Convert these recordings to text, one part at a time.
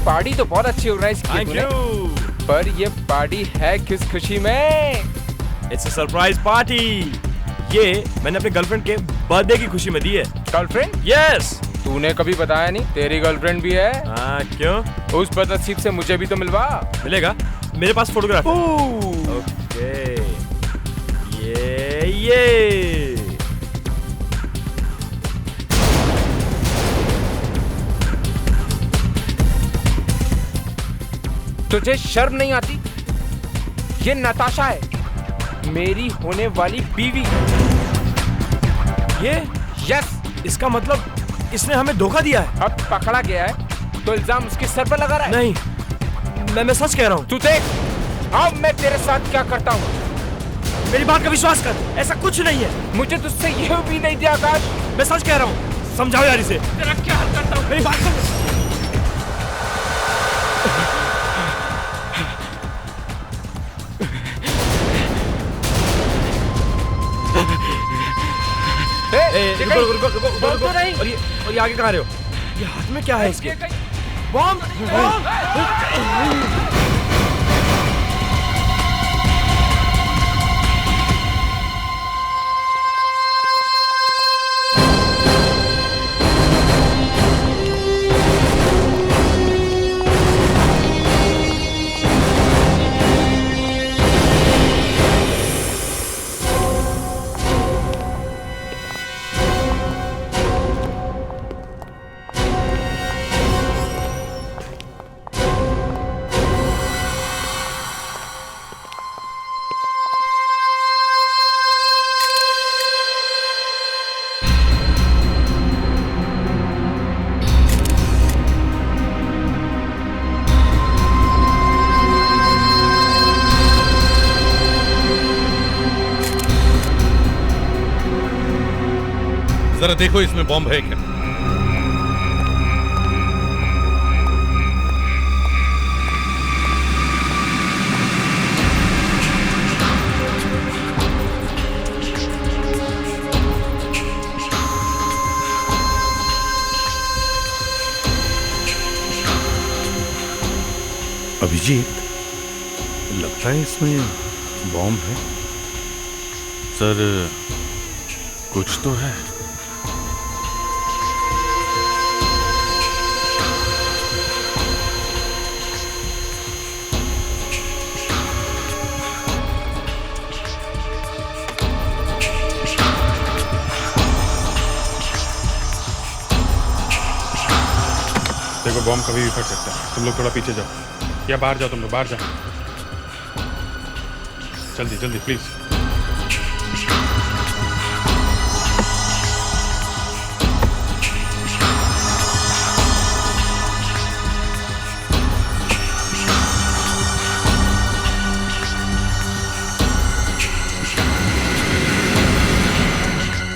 Party तो बहुत अच्छी ऑर्गेनाइज की तूने, पर ये पार्टी है किस खुशी में? It's a surprise party. ये मैंने अपने गर्लफ्रेंड के बर्थडे की खुशी में दी है। गर्लफ्रेंड? यस। तूने कभी बताया नहीं तेरी गर्लफ्रेंड भी है? हाँ, क्यों? उस बदनसीब से मुझे भी तो मिलवा। मिलेगा, मेरे पास फोटोग्राफ है। ओके, ये तुझे शर्म नहीं आती? ये नताशा है, मेरी होने वाली बीवी। ये यस। इसका मतलब इसने हमें धोखा दिया है। अब पकड़ा गया है तो इल्जाम उसके सर पर लगा रहा है। नहीं, मैं सच कह रहा हूँ। तू देख अब मैं तेरे साथ क्या करता हूँ। मेरी बात का विश्वास कर, ऐसा कुछ नहीं है। मुझे तुझसे ये भी नहीं दिया आकाश। मैं सच कह रहा हूँ, समझाओ यार इसे। तेरा क्या हाल करता हूँ, मेरी बात सुन। रुको। और ये आगे कहाँ रहे हो? ये हाथ में क्या है इसके? बॉम्ब! जरा देखो इसमें बॉम्ब है क्या? अभिजीत, लगता है इसमें बॉम्ब है। सर, कुछ तो है। देखो, बॉम्ब कभी भी फट सकता है। तुम लोग थोड़ा पीछे जाओ, या बाहर जाओ। तुम लोग बाहर जाओ, जल्दी जल्दी प्लीज।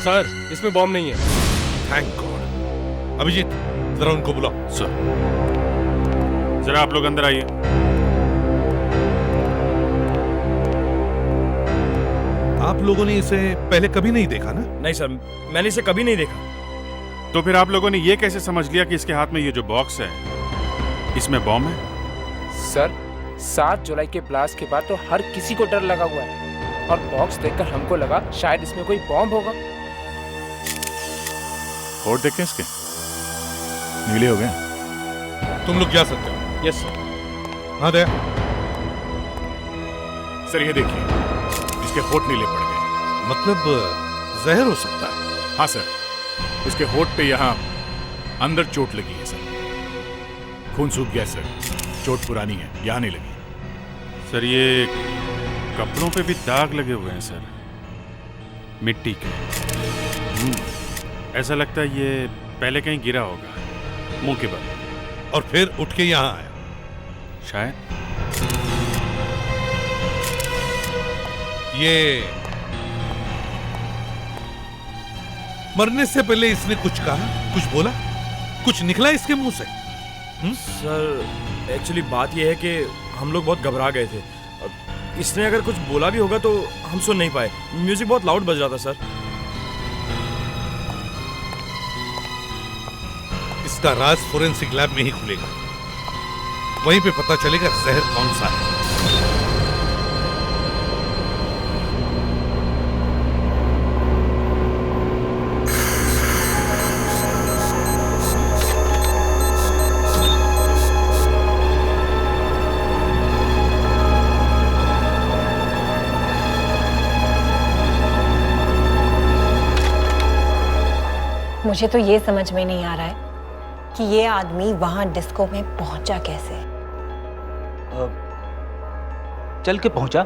सर, इसमें बॉम्ब नहीं है। Thank God. अभिजीत, जरा उनको बुलाओ। सर, जरा आप लोग अंदर आइए। आप लोगों ने इसे पहले कभी नहीं देखा ना? नहीं सर, मैंने इसे कभी नहीं देखा। तो फिर आप लोगों ने ये कैसे समझ लिया कि इसके हाथ में ये जो बॉक्स है, इसमें बॉम्ब है? सर, 7 जुलाई के ब्लास्ट के बाद तो हर किसी को डर लगा हुआ है, और बॉक्स देखकर हमको लगा शायद इसमें कोई बॉम्ब होगा। होठ देखें इसके, नीले हो गए। तुम लोग जा सकते हो। Yes sir. हाँ दया। सर, ये देखिए, इसके होठ नीले पड़ गए। मतलब जहर हो सकता है? हाँ सर, इसके होठ पे यहाँ अंदर चोट लगी है सर। खून सूख गया सर। चोट पुरानी है, यहाँ नहीं लगी। सर, ये कपड़ों पे भी दाग लगे हुए हैं सर, मिट्टी के। ऐसा लगता है ये पहले कहीं गिरा होगा, मुंह के बल, और फिर उठ के यहाँ आया शायद। ये मरने से पहले इसने कुछ कहा, कुछ बोला, कुछ निकला इसके मुंह से? सर, एक्चुअली बात यह है कि हम लोग बहुत घबरा गए थे। इसने अगर कुछ बोला भी होगा तो हम सुन नहीं पाए। म्यूजिक बहुत लाउड बज रहा था सर। इसका राज फोरेंसिक लैब में ही खुलेगा। वहीं पे पता चलेगा जहर कौन सा है। मुझे तो ये समझ में नहीं आ रहा है कि ये आदमी वहां डिस्को में पहुंचा कैसे। चल के पहुंचा।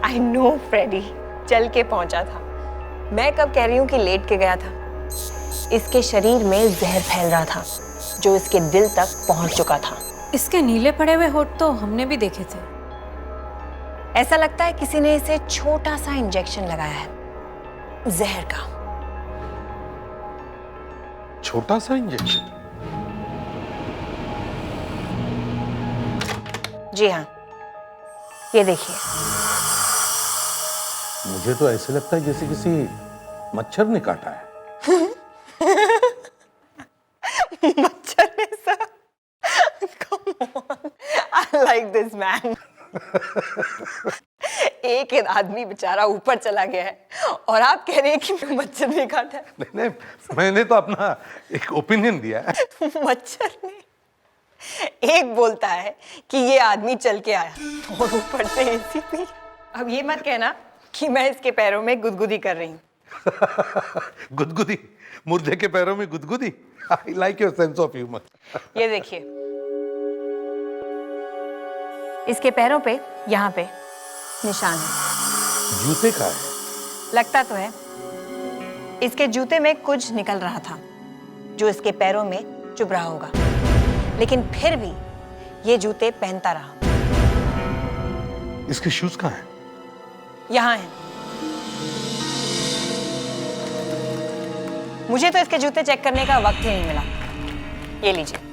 आई नो फ्रेडी, चल के पहुंचा था। मैं कब कह रही हूँ कि लेट के गया था। इसके शरीर में जहर फैल रहा था जो इसके दिल तक पहुंच चुका था। इसके नीले पड़े हुए होठ तो हमने भी देखे थे। ऐसा लगता है किसी ने इसे छोटा सा इंजेक्शन लगाया है जहर का। छोटा सा इंजेक्शन? जी हाँ, ये देखिए। मुझे तो ऐसे लगता है जैसे किसी मच्छर ने काटा है। मच्छर ने सा? Come on, I like this man. एक आदमी बेचारा ऊपर चला गया है और आप कह रहे हैं कि मच्छर ने काटा है। नहीं, मैंने तो अपना एक ओपिनियन दिया है। मच्छर ने एक बोलता है कि ये आदमी चल के आया और ऊपर से एसीपी। अब ये मत कहना कि मैं इसके पैरों में गुदगुदी कर रही हूँ। गुदगुदी? मुर्दे के पैरों में गुदगुदी? I like your sense of humor. ये देखिए, इसके पैरों पे यहाँ पे निशान है। जूते का है? लगता तो है। इसके जूते में कुछ निकल रहा था जो इसके पैरों में चुभ रहा होगा, लेकिन फिर भी ये जूते पहनता रहा। इसके शूज कहाँ हैं? यहाँ है। मुझे तो इसके जूते चेक करने का वक्त ही नहीं मिला। ये लीजिए।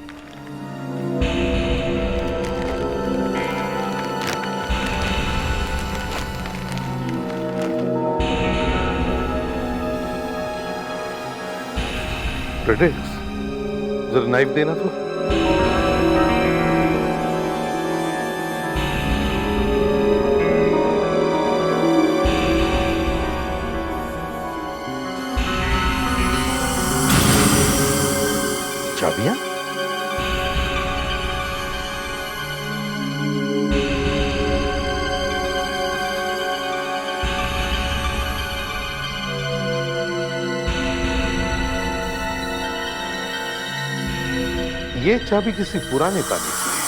प्रेडिक्स, जरा नाइफ देना तो। चाबियां? ये चाबी किसी पुराने ताले की है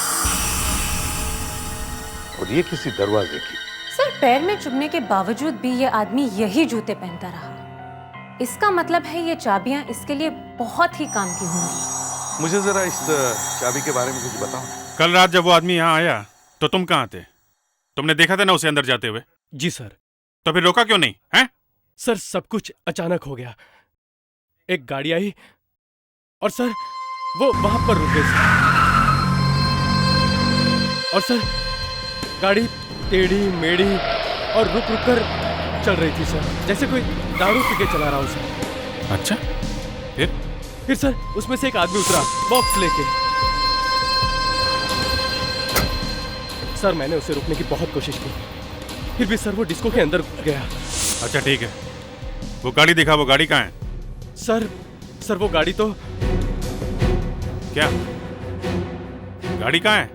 और ये किसी दरवाजे की। सर, पैर में चुभने के बावजूद भी ये आदमी यही जूते पहनता रहा। इसका मतलब है ये चाबियां इसके लिए बहुत ही काम की होंगी। मुझे जरा इस चाबी के बारे में कुछ बताओ। कल रात जब वो आदमी यहाँ आया तो तुम कहाँ थे? तुमने देखा था ना उसे अंदर जाते हुए? जी सर। तो फिर रोका क्यों नहीं हैं? सर, सब कुछ अचानक हो गया। एक गाड़ी आई और सर वो वहां पर रुक गई और सर गाड़ी टेढ़ी मेढ़ी और रुक रुक कर चल रही थी सर, जैसे कोई दारू पी के चला रहा हो सर। अच्छा, फिर सर उसमें से एक आदमी उतरा बॉक्स लेके। सर मैंने उसे रोकने की बहुत कोशिश की, फिर भी सर वो डिस्को के अंदर गया। अच्छा ठीक है, वो गाड़ी दिखा। वो गाड़ी कहाँ है? सर वो गाड़ी तो क्या गाड़ी कहाँ है?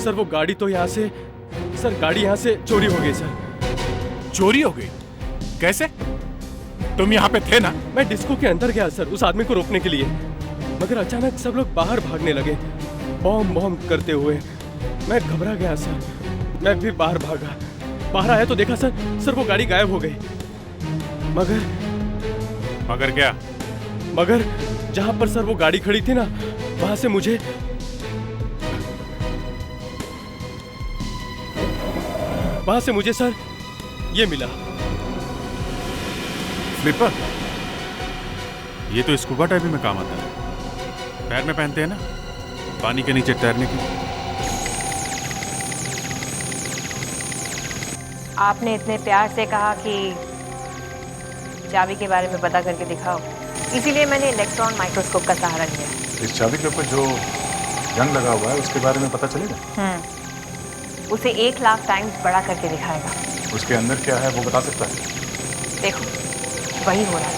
सर वो गाड़ी तो यहाँ से, सर गाड़ी यहाँ से चोरी हो गई सर। चोरी हो गई? कैसे? तुम यहाँ पे थे ना? मैं डिस्को के अंदर गया सर उस आदमी को रोकने के लिए, मगर अचानक सब लोग बाहर भागने लगे बॉम करते हुए। मैं घबरा गया सर, मैं भी बाहर भागा। बाहर आया तो देखा सर वो गाड़ी गायब हो गई। मगर क्या? मगर जहां पर सर वो गाड़ी खड़ी थी ना, वहां से मुझे सर ये मिला। स्लीपर? ये तो स्कूबा डाइविंग में काम आता है। पैर में पहनते हैं ना, पानी के नीचे तैरने की। आपने इतने प्यार से कहा कि चाबी के बारे में पता करके दिखाओ। इसीलिए मैंने इलेक्ट्रॉन माइक्रोस्कोप का सहारा लिया। इस चाबी के ऊपर जो जंग लगा हुआ है उसके बारे में पता चलेगा? उसे 1 लाख टाइम्स बड़ा करके दिखाएगा। उसके अंदर क्या है वो बता सकता है? देखो, वही हो रहा है।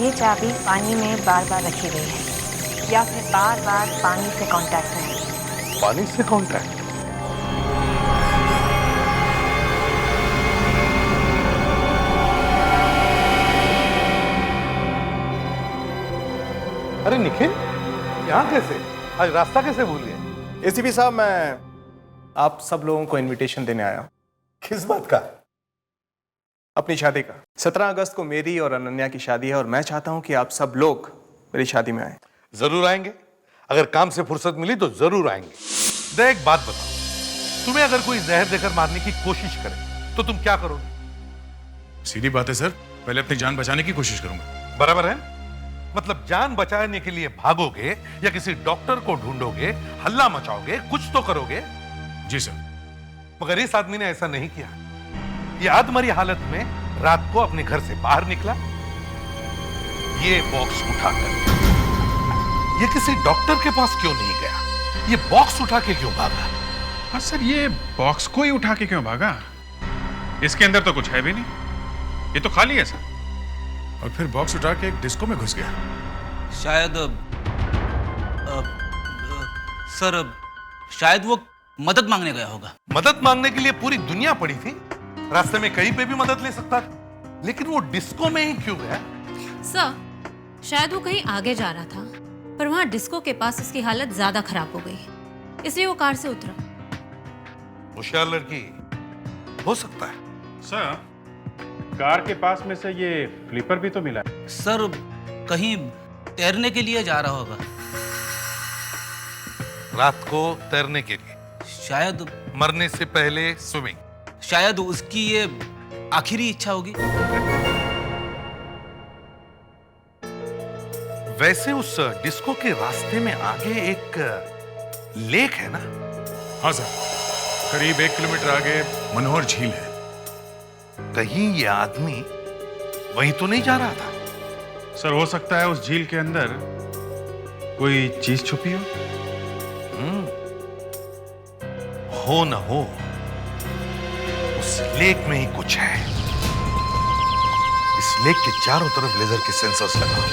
ये चाबी पानी में बार बार रखी गई है या फिर बार बार पानी से कांटेक्ट है। पानी से कांटेक्ट? अरे निखिल, यहाँ कैसे? आज रास्ता कैसे भूल गए? एसीपी साहब, मैं आप सब लोगों को इनविटेशन देने आया हूं। किस बात का? अपनी शादी का। 17 अगस्त को मेरी और अनन्या की शादी है और मैं चाहता हूं कि आप सब लोग मेरी शादी में आए। जरूर आएंगे। अगर काम से फुर्सत मिली तो जरूर आएंगे। दे एक बात बताओ, तुम्हें अगर कोई जहर देकर मारने की कोशिश करे तो तुम क्या करोगे? सीधी बात है सर, पहले अपनी जान बचाने की कोशिश करूंगा। बराबर है? मतलब जान बचाने के लिए भागोगे या किसी डॉक्टर को ढूंढोगे, हल्ला मचाओगे, कुछ तो करोगे। जी सर। मगर इस आदमी ने ऐसा नहीं किया। ये आधमरी हालत में रात को अपने घर से बाहर निकला, ये बॉक्स उठाकर। ये किसी डॉक्टर के पास क्यों नहीं गया? ये बॉक्स उठा के क्यों भागा? हाँ सर, ये बॉक्स को ही उठा के क्यों भागा? इसके अंदर तो कुछ है भी नहीं, ये तो खाली है सर। और फिर बॉक्स उठा के एक डिस्को में घुस गया। शायद सर, शायद वो मदद मांगने गया होगा। मदद मांगने के लिए पूरी दुनिया पड़ी थी। रास्ते में कहीं पे भी मदद ले सकता था, लेकिन वो डिस्को में ही क्यों गया? सर, शायद वो कहीं आगे जा रहा था, पर वहां डिस्को के पास उसकी हालत ज्यादा खराब हो गई, इसलिए वो कार से उतरा। होशियार लड़की हो सकता है। सर, कार के पास में से ये फ्लिपर भी तो मिला है। सर, कहीं तैरने के लिए जा रहा होगा। रात को तैरने के लिए? शायद मरने से पहले स्विमिंग। शायद उसकी ये आखिरी इच्छा होगी। वैसे उस डिस्को के रास्ते में आगे एक लेक है ना? हाँ सर, करीब 1 किलोमीटर आगे मनोहर झील है। कहीं ये आदमी वहीं तो नहीं जा रहा था? सर, हो सकता है उस झील के अंदर कोई चीज छुपी हो। हो न हो, उस लेक में ही कुछ है। इस लेक के चारों तरफ लेजर के सेंसर्स लगाओ।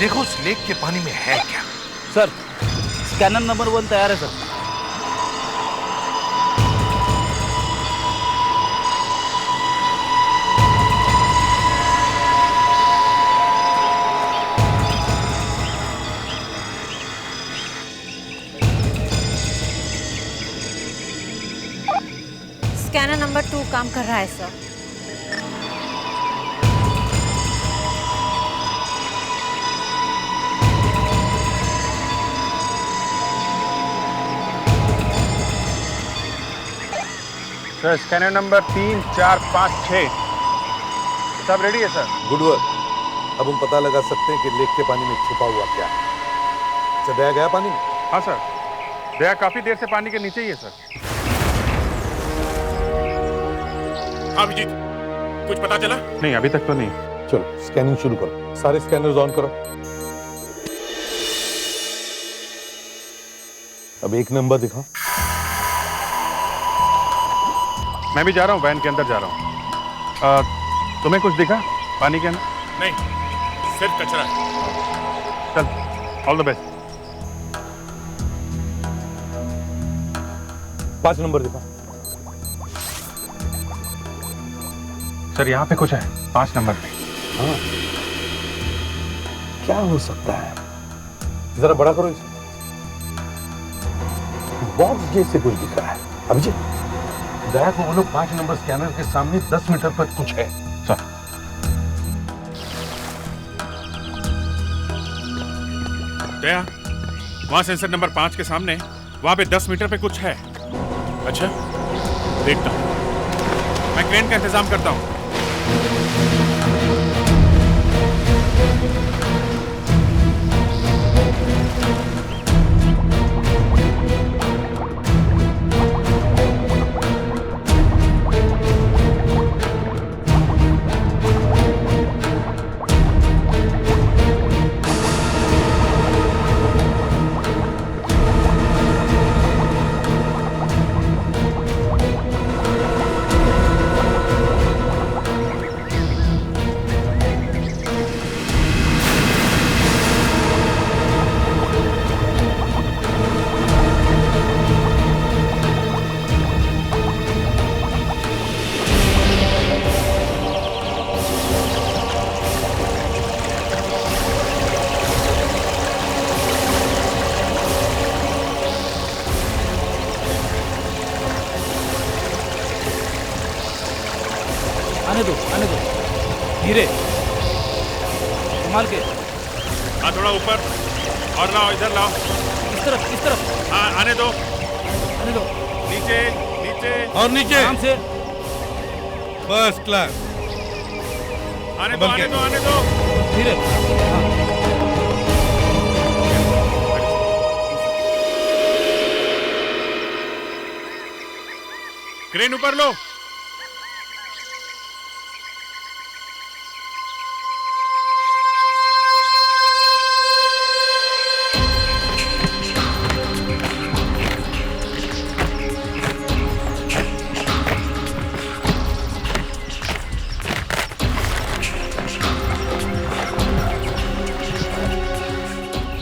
देखो उस लेक के पानी में है क्या। सर, स्कैनर नंबर 1 तैयार है सर। स्कैनर नंबर 2 काम कर रहा है सर। सर, स्कैनर नंबर 3, 4, 5, 6 सब रेडी है सर। Good work. अब हम पता लगा सकते हैं कि लेक के पानी में छुपा हुआ क्या है। अच्छा, दया गया पानी में? हाँ सर, दया काफी देर से पानी के नीचे ही है सर। हाँ अभिजीत, कुछ पता चला? नहीं, अभी तक तो नहीं। चलो स्कैनिंग शुरू करो। सारे स्कैनर्स ऑन करो। अब 1 नंबर दिखाओ। मैं भी जा रहा हूँ, वैन के अंदर जा रहा हूँ। तुम्हें कुछ दिखा पानी के अंदर? नहीं, सिर्फ कचरा है। चल, ऑल द बेस्ट। 5 नंबर दिखा। सर, यहाँ पे कुछ है 5 नंबर पे। हाँ, क्या हो सकता है? जरा बड़ा करो इसे। बॉक्स जैसे कुछ दिख रहा है। अभिजीत, दया को बोलो 5 नंबर स्कैनर के सामने 10 मीटर पर कुछ है। सर, दया, वहां सेंसर नंबर 5 के सामने, वहां पे 10 मीटर पे कुछ है। अच्छा, देखता हूं। मैं क्रेन का इंतजाम करता हूं। संभाल के। हाँ थोड़ा ऊपर और लाओ, इधर लाओ। इस तरफ। हाँ आने दो। नीचे नीचे और नीचे आराम से। First class. आने दो आने दो आने दो। धीरे। क्रेन ऊपर लो।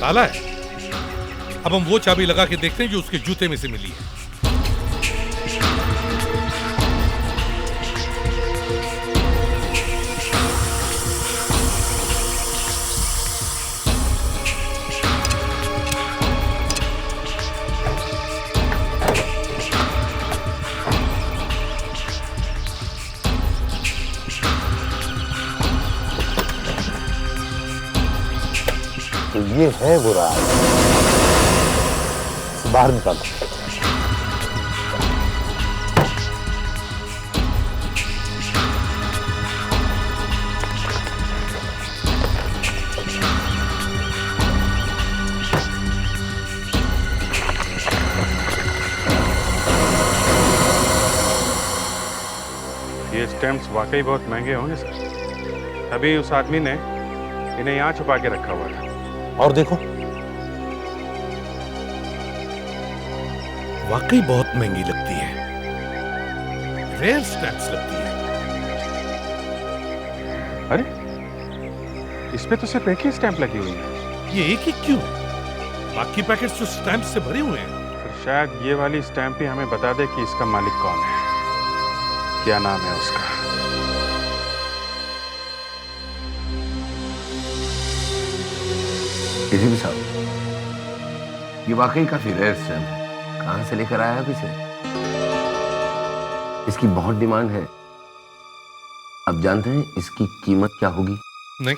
ताला है। अब हम वो चाबी लगा के देखते हैं जो उसके जूते में से मिली है। तो ये है वो राज, बाहर निकालो। ये स्टैम्प्स वाकई बहुत महंगे होंगे सर। तभी उस आदमी ने इन्हें यहाँ छुपा के रखा हुआ था। और देखो, वाकई बहुत महंगी लगती है, रेयर स्टैम्प्स लगती है। अरे इस पे तो सिर्फ एक ही स्टैंप लगी हुई है। ये एक ही क्यों है? बाकी पैकेट्स तो स्टैम्प से भरे हुए हैं। फिर शायद ये वाली स्टैंप ही हमें बता दे कि इसका मालिक कौन है, क्या नाम है उसका। एसीपी साहब, ये वाकई काफी रेयर स्टैम्प है। कहां से लेकर आया आप इसे? इसकी बहुत डिमांड है। अब जानते हैं इसकी कीमत क्या होगी? नहीं।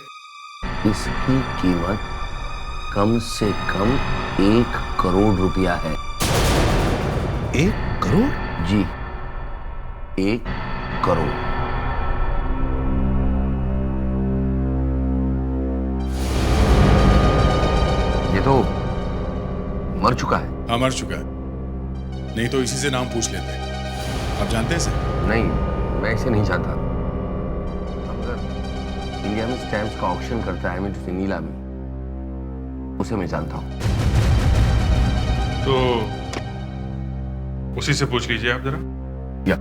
इसकी कीमत कम से कम 1 करोड़ रुपया है। 1 करोड़? जी, 1 करोड़। ये तो मर चुका है। हाँ मर चुका है, नहीं तो इसी से नाम पूछ लेते हैं। आप जानते हैं इसे? नहीं, मैं इसे नहीं जानता। अगर इंडिया में स्टैम्प्स का ऑक्शन करता है मिस्टर नीलामी, उसे मैं जानता हूँ। तो उसी से पूछ लीजिए आप जरा। या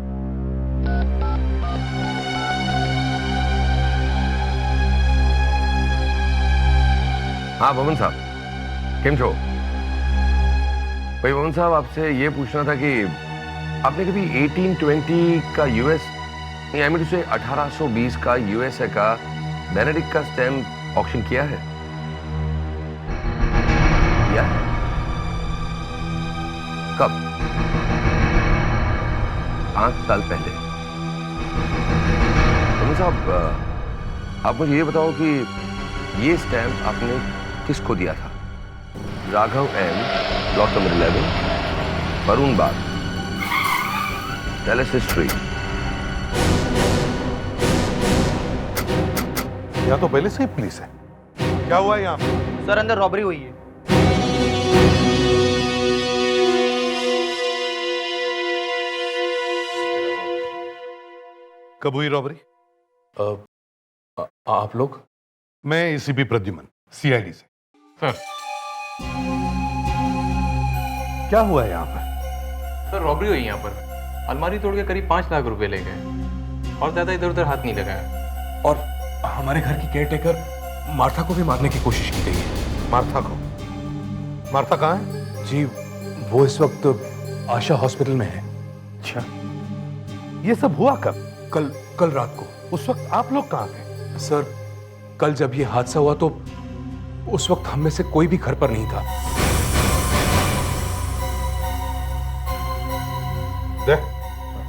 हाँ भवन साहब, केम छो? भाई भवन साहब, आपसे ये पूछना था कि आपने कभी 1820 का यूएस, आई मीन टू से 1820 का यूएसए का बेनेडिक्ट का स्टैम्प ऑक्शन किया है? किया है? कब? 5 साल पहले। भवन साहब, आप मुझे ये बताओ कि ये स्टैम्प आपने किसको दिया था? Raghav M, block number 11, Varun Bagh, palace street. यहाँ तो पहले से ही पुलिस है। क्या हुआ यहाँ पे? सर अंदर रॉबरी हुई है। कब हुई रॉबरी? आप लोग? मैं एसीपी प्रद्युमन, सीआईडी से। सर, क्या हुआ है यहाँ पर? सर रॉबरी हुई यहाँ पर। अलमारी तोड़ के करीब 5 लाख रुपए ले गए और ज्यादा इधर उधर हाथ नहीं लगाया। और हमारे घर की केयरटेकर मार्था को भी मारने की कोशिश की गई है। मार्था को? मार्था कहाँ है? जी, वो इस वक्त आशा हॉस्पिटल में है। अच्छा, ये सब हुआ कब? कल रात को। उस वक्त आप लोग कहाँ थे? सर, कल जब ये हादसा हुआ तो उस वक्त हम में से कोई भी घर पर नहीं था। देख,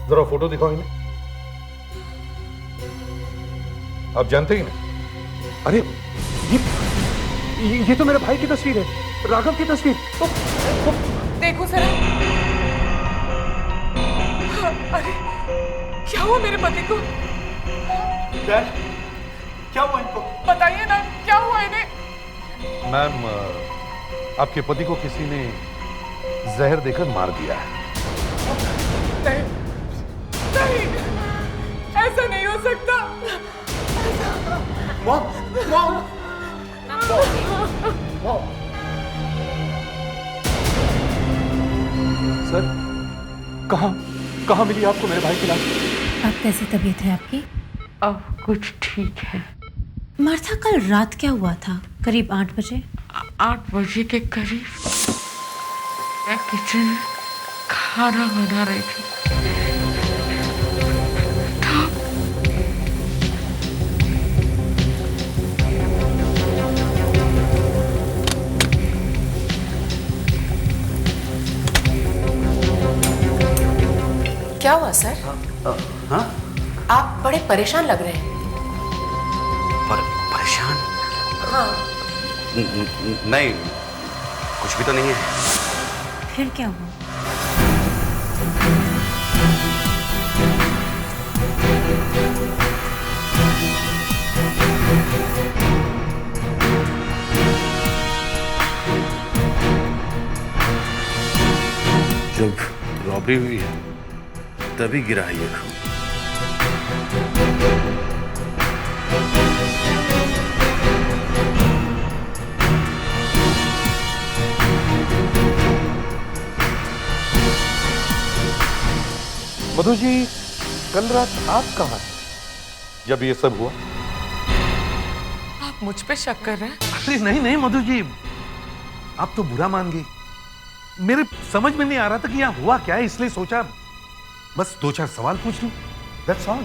जरा फोटो दिखाओ इन्हें। आप जानते ही नहीं? अरे ये तो मेरे भाई की तस्वीर है, राघव की तस्वीर। देखो जरा। अरे क्या हुआ मेरे पति को? डैड, क्या हुआ इनको? बताइए ना, क्या हुआ इन्हें? मैम, आपके पति को किसी ने जहर देकर मार दिया है। नहीं, नहीं, ऐसा नहीं हो सकता। मॉम, मॉम, सर, कहाँ मिली आपको मेरे भाई की लाश? अब कैसी तबीयत है आपकी? अब कुछ ठीक है। मार्था, कल रात क्या हुआ था? करीब 8 बजे? 8 बजे के करीब मैं किचन में खाना बना रही थी। क्या हुआ सर? हाँ? आप बड़े परेशान लग रहे हैं। परेशान? हाँ। नहीं, कुछ भी तो नहीं है। फिर क्या हुआ? जब रॉबरी हुई है तभी गिरा है ये खून। मधु जी, कल रात आप कहाँ थे जब ये सब हुआ? आप मुझ पे शक कर रहे हैं? अरे नहीं नहीं मधु जी, आप तो बुरा मान गई। मेरे समझ में नहीं आ रहा था कि यहाँ हुआ क्या है, इसलिए सोचा बस 2-4 सवाल पूछ लूं। That's all।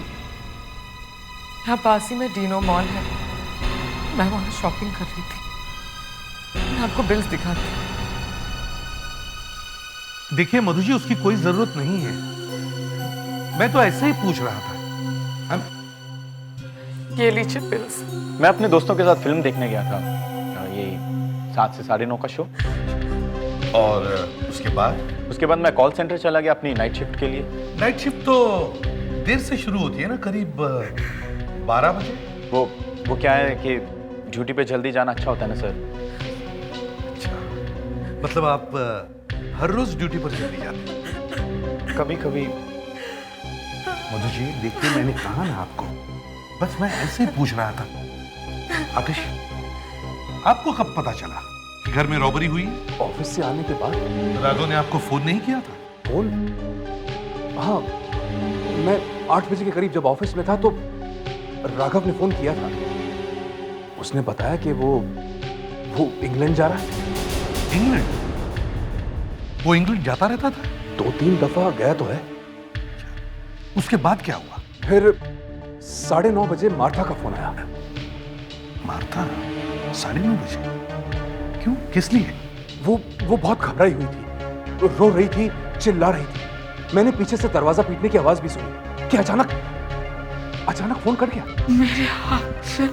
यहाँ पास ही में डीनो मॉल है, मैं वहां शॉपिंग कर रही थी। मैं आपको बिल्स दिखाती हूँ। देखिए मधु जी, उसकी कोई जरूरत नहीं है, मैं तो ऐसे ही पूछ रहा था। ये लीजिए बिल्स। मैं अपने दोस्तों के साथ फिल्म देखने गया था, ये 7 से 9:30 का शो। और उसके बाद? उसके बाद मैं कॉल सेंटर चला गया अपनी नाइट शिफ्ट के लिए। नाइट शिफ्ट तो देर से शुरू होती है ना, करीब 12 बजे। वो क्या है कि ड्यूटी पे जल्दी जाना अच्छा होता है ना सर। अच्छा, मतलब आप हर रोज ड्यूटी पर जल्दी जाते हैं? कभी कभी। मधु जी देखिए, मैंने कहा ना आपको, बस मैं ऐसे ही पूछ रहा था। आकाश, आपको कब पता चला कि घर में रॉबरी हुई? ऑफिस से आने के बाद। राघव ने आपको फोन नहीं किया था? फोन? हाँ, मैं 8 बजे के करीब जब ऑफिस में था तो राघव ने फोन किया था। उसने बताया कि वो इंग्लैंड जा रहा है। इंग्लैंड? वो इंग्लैंड जाता रहता था? 2-3 दफा गया तो है। उसके बाद क्या हुआ? फिर 9:30 बजे मार्था का फोन आया। मार्था? 9:30 बजे? क्यों, किस लिए? वो बहुत घबराई हुई थी, रो रही थी, चिल्ला रही थी। मैंने पीछे से दरवाजा पीटने की आवाज भी सुनी कि अचानक फोन कट गया। मेरे हाथ से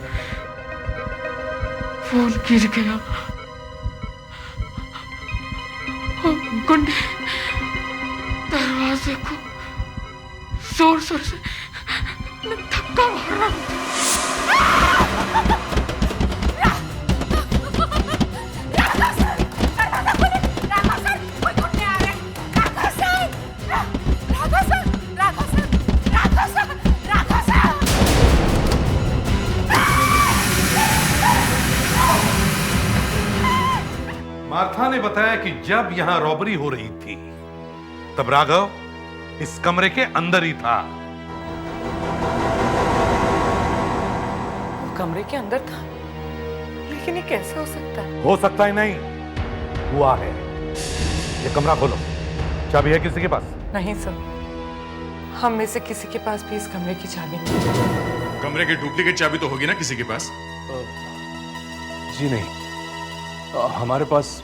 फोन गिर गया। गुंडे दरवाजे को जोर जोर से धक्का मार रहा था। मार्था ने बताया कि जब यहां रॉबरी हो रही थी तब राघव इस कमरे के अंदर ही था। वो कमरे के अंदर था, लेकिन ये कैसे हो सकता है? हो सकता है नहीं, हुआ है। ये कमरा खोलो, चाबी है किसी के पास? नहीं सर, हम में से किसी के पास भी इस कमरे की चाबी नहीं। कमरे की डुप्लीकेट चाबी तो होगी ना किसी के पास? जी नहीं, हमारे पास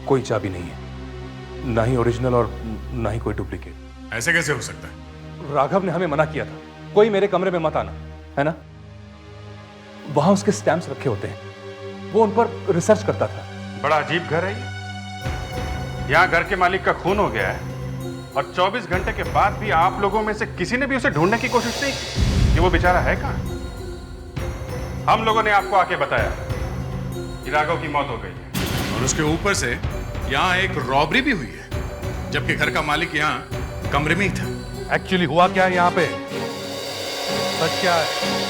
कोई चाबी नहीं है, ना ही ओरिजिनल और ना ही कोई डुप्लीकेट। ऐसे कैसे हो सकता है? राघव ने हमें मना किया था, कोई मेरे कमरे में मत आना, है ना? वहां उसके स्टैम्प्स रखे होते हैं, वो उन पर रिसर्च करता था। बड़ा अजीब घर है ये। यहाँ घर के मालिक का खून हो गया है और 24 घंटे के बाद भी आप लोगों में से किसी ने भी उसे ढूंढने की कोशिश नहीं की कि वो बेचारा है कहाँ। हम लोगों ने आपको आके बताया कि राघव की मौत हो गई है और उसके ऊपर से यहाँ एक रॉबरी भी हुई है, जबकि घर का मालिक यहाँ कमरे में ही था। एक्चुअली हुआ क्या है यहाँ पे? सच क्या है?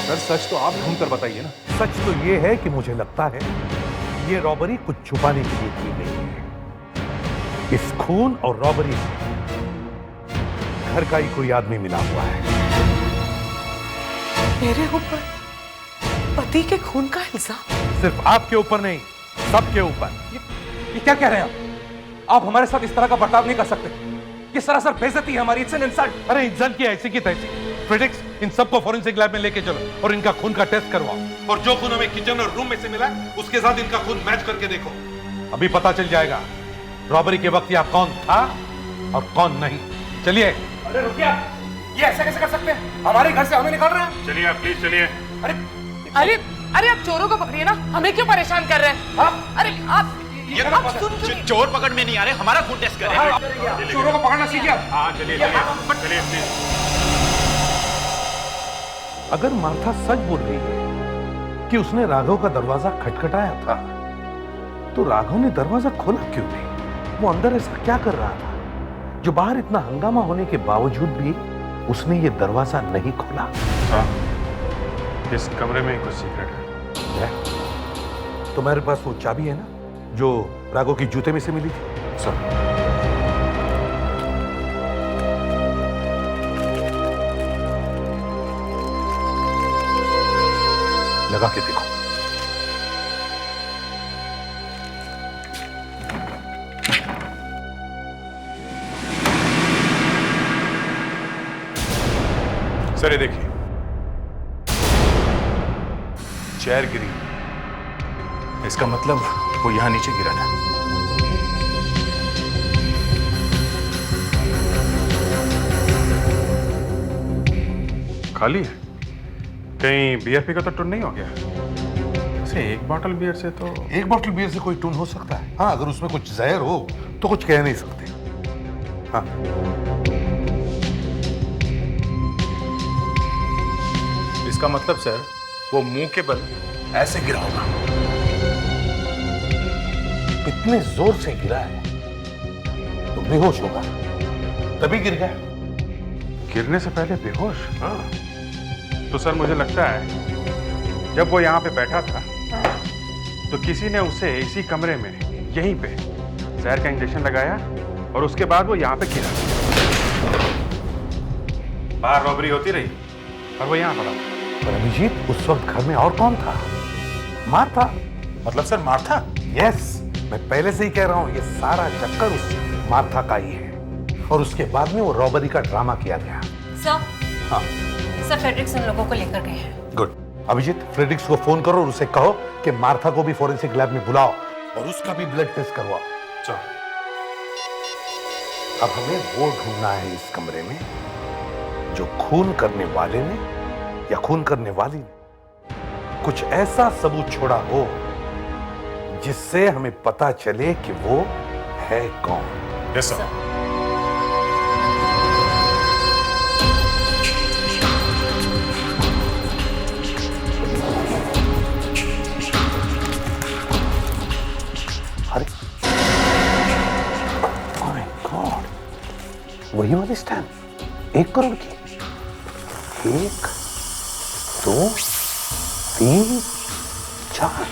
सर सच तो आप ढूंढ कर बताइए ना। सच तो ये है कि मुझे लगता है ये रॉबरी कुछ छुपाने के लिए की गई है। इस खून और रॉबरी में घर का ही कोई आदमी मिला हुआ है। मेरे ऊपर पति के खून का इल्जाम? सिर्फ आपके ऊपर नहीं, सबके ऊपर। ये क्या कह रहे हैं आप हमारे साथ इस तरह का बर्ताव नहीं कर सकते। ये सरासर बेइज्जती है हमारी। It's an insult. अरे इंसल्ट की ऐसी की तैसी। फ्रेडिक्स, इन सबको फॉरेंसिक लैब में लेके चलो और इनका खून का टेस्ट करवाओ। और जो खून हमें किचन और रूम में से मिला उसके साथ इनका खून मैच करके देखो। अभी पता चल जाएगा रॉबरी के वक्त यहाँ कौन था और कौन नहीं। चलिए। अरे रुकिए, ये ऐसे कैसे कर सकते हैं? हमारे घर से हमें निकाल रहे हैं। चलिए आप प्लीज चलिए। अरे अरे अरे आप चोरों को पकड़िए ना, हमें क्यों परेशान कर रहे हैं? अरे आप चोर पकड़ में नहीं आ रहे, हमारा खून टेस्ट करें। चोरों को पकड़ना सीखिए। हाँ चलिए चलिए प्लीज। अगर मार्था सच बोल रही है कि उसने राघव का दरवाजा खटखटाया था, तो राघव ने दरवाजा खोला क्यों नहीं? वो अंदर ऐसा क्या कर रहा था जो बाहर इतना हंगामा होने के बावजूद भी उसने ये दरवाजा नहीं खोला? इस कमरे में कुछ सीक्रेट है। तुम्हारे पास वो चाबी है ना जो राघव की जूते में से मिली थी? सर लगा के देखो। सर ये देखिए, चेयर गिरी, इसका मतलब वो यहां नीचे गिरा था। खाली है? कहीं बियर पी का तो टून नहीं हो गया? ऐसे एक बॉटल बियर से तो एक बॉटल बियर से कोई टून हो सकता है। हाँ, अगर उसमें कुछ जहर हो तो कुछ कह नहीं सकते। हाँ, इसका मतलब सर वो मुंह के बल ऐसे गिरा होगा। इतने जोर से गिरा है तो बेहोश होगा, तभी गिर गया। गिरने से पहले बेहोश? हाँ। तो सर मुझे लगता है जब वो यहाँ पे बैठा था तो किसी ने उसे इसी कमरे में यहीं पे जहर का इंजेक्शन लगाया और उसके बाद वो यहाँ पे गिरा। बाहर रॉबरी होती रही और वो यहाँ पड़ा। पर अभिजीत, उस वक्त घर में और कौन था? मार्था। मतलब सर मार्था? यस, मैं पहले से ही कह रहा हूँ ये सारा चक्कर उस मार्था का ही है और उसके बाद में वो रॉबरी का ड्रामा किया गया। सर, हाँ सर फ्रेडरिक्स उन लोगों को लेकर गए हैं। गुड। अभिजीत, फ्रेडरिक्स को फोन करो और उसे कहो कि मार्था को भी फॉरेंसिक लैब में बुलाओ और उसका भी ब्लड टेस्ट करवाओ। चलो। अब हमें वो ढूंढना है इस कमरे में जो खून करने वाले ने या खून करने वाली ने कुछ ऐसा सबूत छोड़ा हो जिससे हमें पता चले कि वो है कौन। Yes sir. अरे माय गॉड, वही वाली स्टैम्प 1 करोड़ की। 1 2 3 4।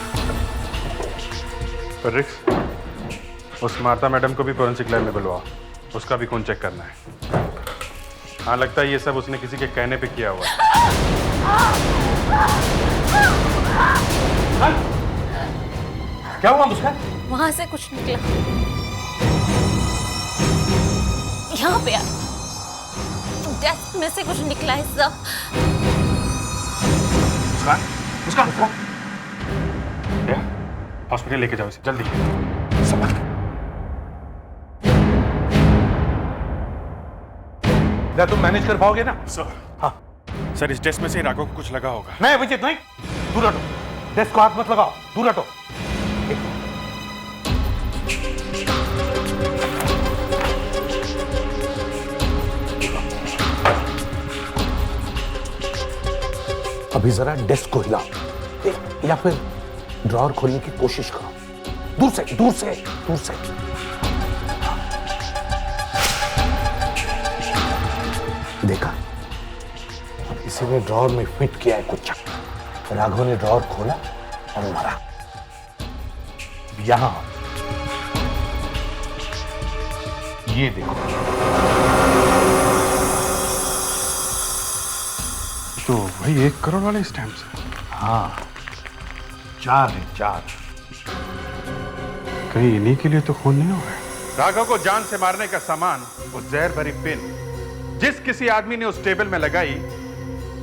फ्रेडरिक्स, उस मार्था मैडम को भी फॉरेंसिक लैब में बुलवाओ, उसका भी खून चेक करना है। हाँ, लगता है ये सब उसने किसी के कहने पे किया हुआ है। क्या हुआ मुस्कान? वहां से कुछ निकला, यहाँ पे डेस्क में से कुछ निकला है सर। मुस्कान, मुस्कान, मुस्कान। हॉस्पिटल लेके जाओ इसे जल्दी। समझ। क्या तुम मैनेज कर पाओगे ना? सर। हाँ सर, इस डेस्क में से राघव को कुछ लगा होगा। नहीं अभिजीत, नहीं, दूर हटो। डेस्क को हाथ मत लगाओ, दूर हटो। अभी जरा डेस्क को हिलाओ या फिर ड्रॉअर खोलने की कोशिश करो। दूर से दूर से दूर से। देखा, अब किसी ने ड्रॉअर में फिट किया है कुछ। राघव ने ड्रॉअर खोला और मारा। यहां ये देखो, तो वही 1 करोड़ वाले स्टैम्प्स हैं। हाँ, 4 है, 4। कहीं इन्हीं के लिए तो खून नहीं हुआ है। राघव को जान से मारने का सामान, वो जहर भरी पिन जिस किसी आदमी ने उस टेबल में लगाई,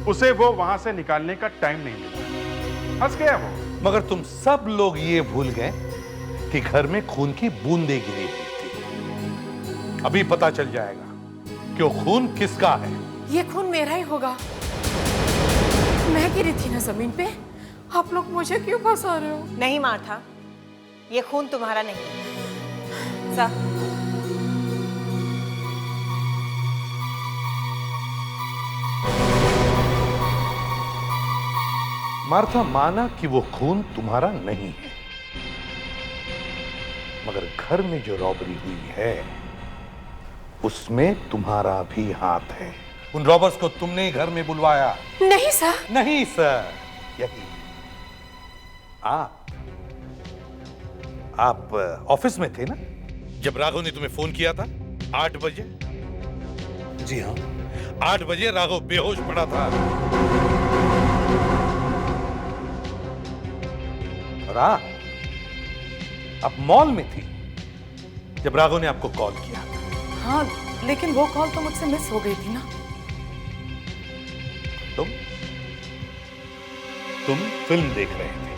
उसे वो वहां से निकालने का टाइम नहीं मिला। हंस गया वो। मगर तुम सब लोग ये भूल गए कि घर में खून की बूंदें गिरी हुई थी। अभी पता चल जाएगा कि वो खून किसका है। ये खून मेरा ही होगा। मैं गिरी थी ना जमीन पे। आप लोग मुझे क्यों फंसा रहे हो? नहीं मार्था, ये खून तुम्हारा नहीं। जा। मार्था माना कि वो खून तुम्हारा नहीं है, मगर घर में जो रॉबरी हुई है उसमें तुम्हारा भी हाथ है। उन रॉबर्स को तुमने ही घर में बुलवाया। नहीं सर। नहीं सर, यही आप ऑफिस में थे ना जब राघव ने तुम्हें फोन किया था 8 बजे? जी हाँ, 8 बजे राघव बेहोश पड़ा था। और आप मॉल में थी जब राघव ने आपको कॉल किया। हाँ, लेकिन वो कॉल तो मुझसे मिस हो गई थी ना। तुम फिल्म देख रहे थे।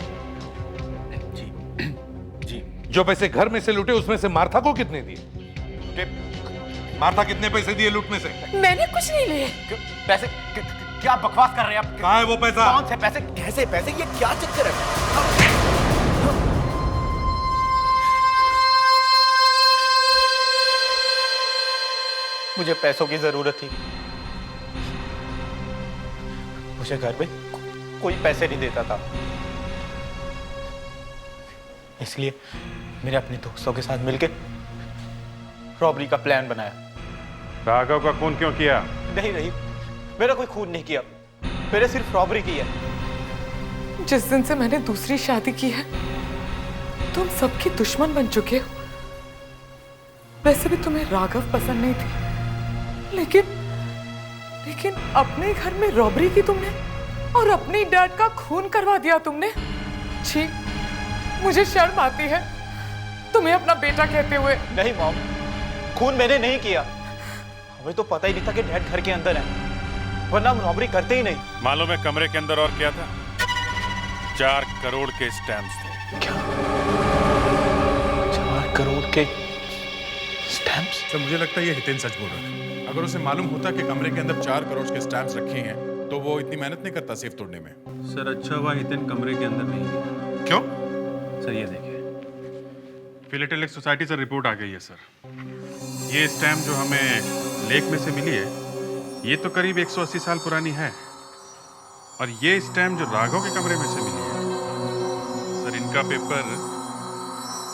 जी। जो पैसे घर में से लूटे उसमें से मार्था को कितने दिए? मार्था कितने पैसे दिए लूटने से? मैंने कुछ नहीं लिए। पैसे? क्या बकवास कर रहे हैं आप? कहाँ है वो पैसा? कौन से पैसे? कैसे पैसे? ये क्या चक्कर है? मुझे पैसों की जरूरत थी। मुझे घर में कोई पैसे नहीं देता था, इसलिए मैंने अपने दोस्तों के साथ मिलकर रॉबरी का प्लान बनाया। राघव का खून क्यों किया? नहीं, मेरा कोई खून नहीं किया, मैंने सिर्फ रॉबरी की है। जिस दिन से मैंने दूसरी शादी की है, तुम सबकी दुश्मन बन चुके हो। वैसे भी तुम्हें राघव पसंद नहीं थी, लेकिन अपने घर में रॉबरी की तुमने और अपने डैड का खून करवा दिया तुमने। छी, मुझे शर्म आती है तुम्हें अपना बेटा कहते हुए। नहीं मॉम, खून मैंने नहीं किया। हमें तो पता ही नहीं था कि डैड घर के अंदर है, वरना हम रॉबरी करते ही नहीं। मालूम है कमरे के अंदर और क्या था? 4 करोड़ के स्टैम्प्स थे। क्या? 4 करोड़ के स्टैम्प्स? सर, मुझे लगता है ये हितेन सच बोल रहा है। अगर उसे मालूम होता कि कमरे के अंदर 4 करोड़ के स्टैम्प्स रखे हैं तो वो इतनी मेहनत नहीं करता सेफ तोड़ने में। सर, अच्छा हुआ हितेन कमरे के अंदर नहीं है। क्यों? सर ये देखिए, फिलेटेलिक सोसाइटी से रिपोर्ट आ गई है सर। ये स्टैम्प जो हमें लेक में से मिली है, ये तो करीब 180 साल पुरानी है। और ये स्टैम्प जो राघव के कमरे में से मिली है, सर इनका पेपर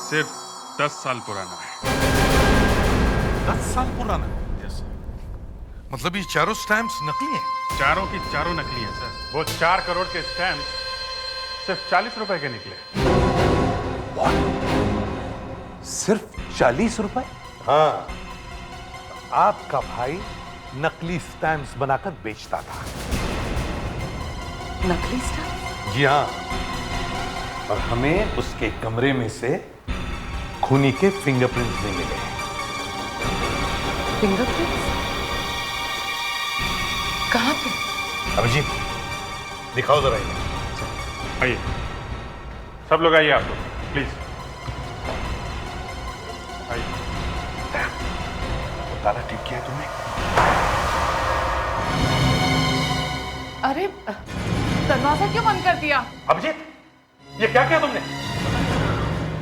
सिर्फ 10 साल पुराना है। 10 साल पुराना? यस। मतलब ये चारों स्टैम्प्स नकली हैं? चारों की चारों नकली हैं सर। वो 4 करोड़ के स्टैम्प सिर्फ 40 रुपए के निकले। सिर्फ 40 रुपए? हाँ, आपका भाई नकली स्टैम्प्स बनाकर बेचता था। नकली स्टैम्प? जी हाँ, और हमें उसके कमरे में से खूनी के फिंगरप्रिंट्स भी मिले। फिंगरप्रिंट्स? कहाँ पे? अभिजीत, दिखाओ जरा इन्हें। आइए, सब लोग आइए, आप लोग प्लीज आइए। ताला ठीक किया है तुमने? अरे, दरवाजा क्यों बंद कर दिया? अभिजीत, ये क्या किया तुमने?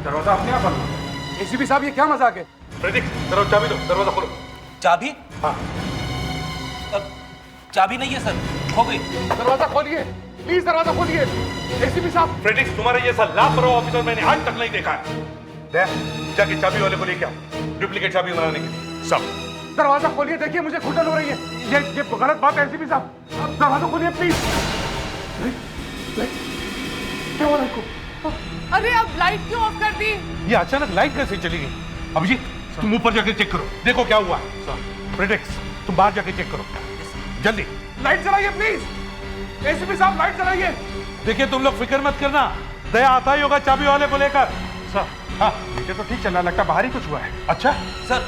दरवाजा अपने आप बंद। एसीपी साहब, ये क्या मजाक है? प्रतीक, दरवाजा चाबी दो, दरवाजा खोलो। चाबी? हाँ। चाबी नहीं है सर, खो गई। दरवाजा खोलिए। प्लीज दरवाजा खोलिए। एसीपी साहब, फ्रेडिक्स तुम्हारे जैसा लापरवाह ऑफिसर मैंने आज तक नहीं देखा है। जाके चाबी वाले को लेके आओ, डुप्लीकेट चाबी बनाने के लिए। सब दरवाजा खोलिए, देखिए मुझे घुटन हो रही है। ये गलत बात है एसीपी साहब, दरवाजा खोलिए प्लीज। क्या हो रहा है इनको? अरे अब लाइट क्यों ऑफ कर दी? ये अचानक लाइट कैसे चली गई? अभिजीत तुम ऊपर जाके चेक करो, देखो क्या हुआ। फ्रेडिक्स तुम बाहर जाके चेक करो जल्दी। लाइट जलाइए प्लीज। एसीपी साहब लाइट जलाइए। देखिए तुम लोग फिक्र मत करना, दया आता ही होगा चाबी वाले को लेकर। सर हाँ ये तो ठीक चल रहा, लगता बाहर ही कुछ हुआ है। अच्छा सर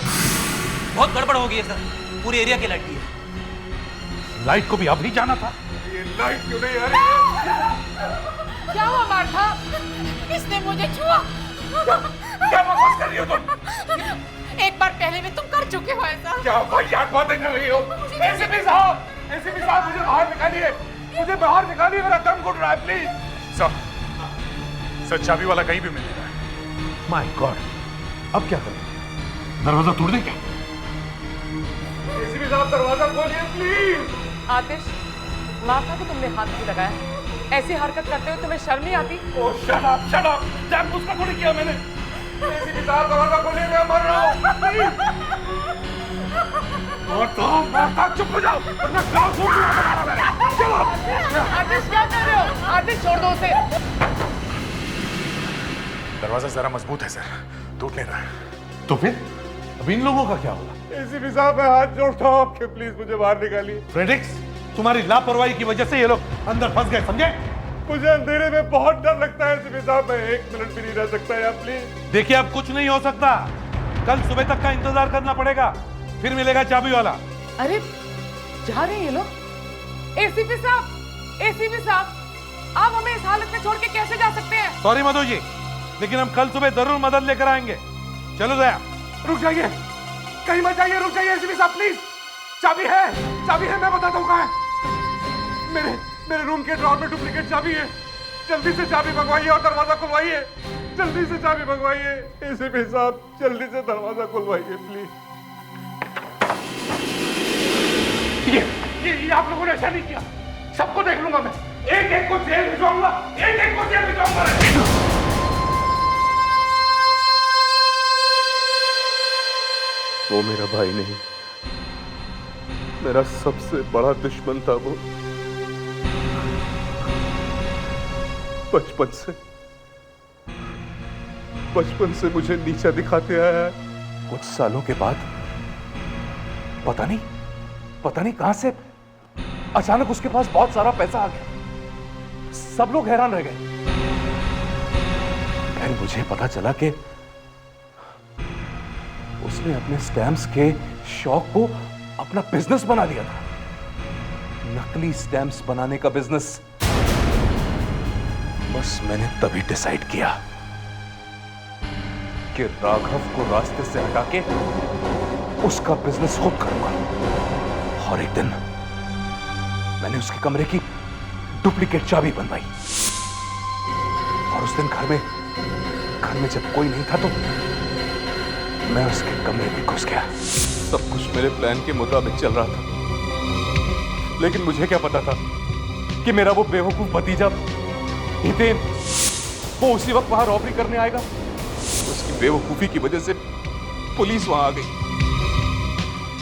बहुत गड़बड़ हो गई है सर, पूरे एरिया की लाइट की है। लाइट को भी अभी जाना था। ये लाइट क्यों नहीं आ रही है? क्या हुआ मार्था? किसने मुझे छुआ? क्या बकवास कर रही हो तुम? एक बार पहले भी तुम कर चुके हो ऐसा। क्या वाहियात बातें कर रही हो? एसीपी साहब मुझे बाहर निकालिए, मुझे बाहर निकालिए, मेरा दम घुट रहा है प्लीज। सर चाबी वाला कहीं भी मिलेगा। माय गॉड, अब क्या करें? दरवाजा तोड़ दें क्या? एसीपी साहब दरवाजा खोलिए प्लीज। आतिश, मार्था को तुमने हाथ नहीं लगाया, ऐसी हरकत करते हुए तुम्हें शर्म नहीं आती? ओह शट अप, जानबूझकर थोड़ी किया मैंने। एसीपी साहब दरवाजा खोलिए, मैं मर रहा हूं प्लीज। मार्था चुप हो जाओ वरना क्लास रूम में मारा मैंने। चलो आतिश क्या कर रहे हो? आतिश छोड़ दो उसे। दरवाजा जरा मजबूत है सर, टूट नहीं रहा है। तो फिर अब इन लोगों का क्या होगा? एसीपी साहब मैं हाथ जोड़ता हूं आपके, प्लीज मुझे बाहर निकालिए। फ्रेडिक्स तुम्हारी लापरवाही की वजह से ये लोग अंदर फंस गए, समझे? मुझे अंधेरे में बहुत डर लगता है एसीपी साहब, मैं 1 मिनट भी नहीं रह सकता यार प्लीज। देखिए अब कुछ नहीं हो सकता, कल सुबह तक का इंतजार करना पड़ेगा, फिर मिलेगा चाबी वाला। अरे जा रहे हैं ये लोग। एसीपी साहब आप हमें इस हालत में छोड़ के कैसे जा सकते हैं? सॉरी मधु जी, लेकिन हम कल सुबह जरूर मदद लेकर आएंगे। चलो दया। रुक जाइए, कहीं मत जाइए, रुक जाइए एसीपी साहब प्लीज। चाबी है, मैं बताता हूँ कहाँ है। मेरे रूम के ड्रॉर में डुप्लीकेट चाबी है, जल्दी से चाबी मंगवाइए और दरवाजा खुलवाइए। जल्दी से चाबी मंगवाइए एसीपी साहब, जल्दी से दरवाजा खुलवाइए प्लीज। ये आप लोगों ने ऐसा नहीं किया, सबको देख लूंगा मैं, एक एक को जेल भिजवाऊंगा, एक एक को जेल भिजवाऊंगा। वो मेरा भाई नहीं, मेरा सबसे बड़ा दुश्मन था वो। बचपन से मुझे नीचा दिखाते आया है। कुछ सालों के बाद पता नहीं कहां से अचानक उसके पास बहुत सारा पैसा आ गया। सब लोग हैरान रह गए। फिर मुझे पता चला कि उसने अपने स्टैम्प्स के शौक को अपना बिजनेस बना लिया था, नकली स्टैम्प्स बनाने का बिजनेस। बस मैंने तभी डिसाइड किया कि राघव को रास्ते से हटा के उसका बिजनेस खुद करूंगा। और एक दिन मैंने उसके कमरे की डुप्लीकेट चाबी बनवाई और उस दिन घर में जब कोई नहीं था तो मैं उसके कमरे में घुस गया। सब कुछ मेरे प्लान के मुताबिक चल रहा था, लेकिन मुझे क्या पता था कि मेरा वो बेवकूफ भतीजा हितेन वो उसी वक्त वहां रॉबरी करने आएगा। उसकी बेवकूफी की वजह से पुलिस वहां आ गई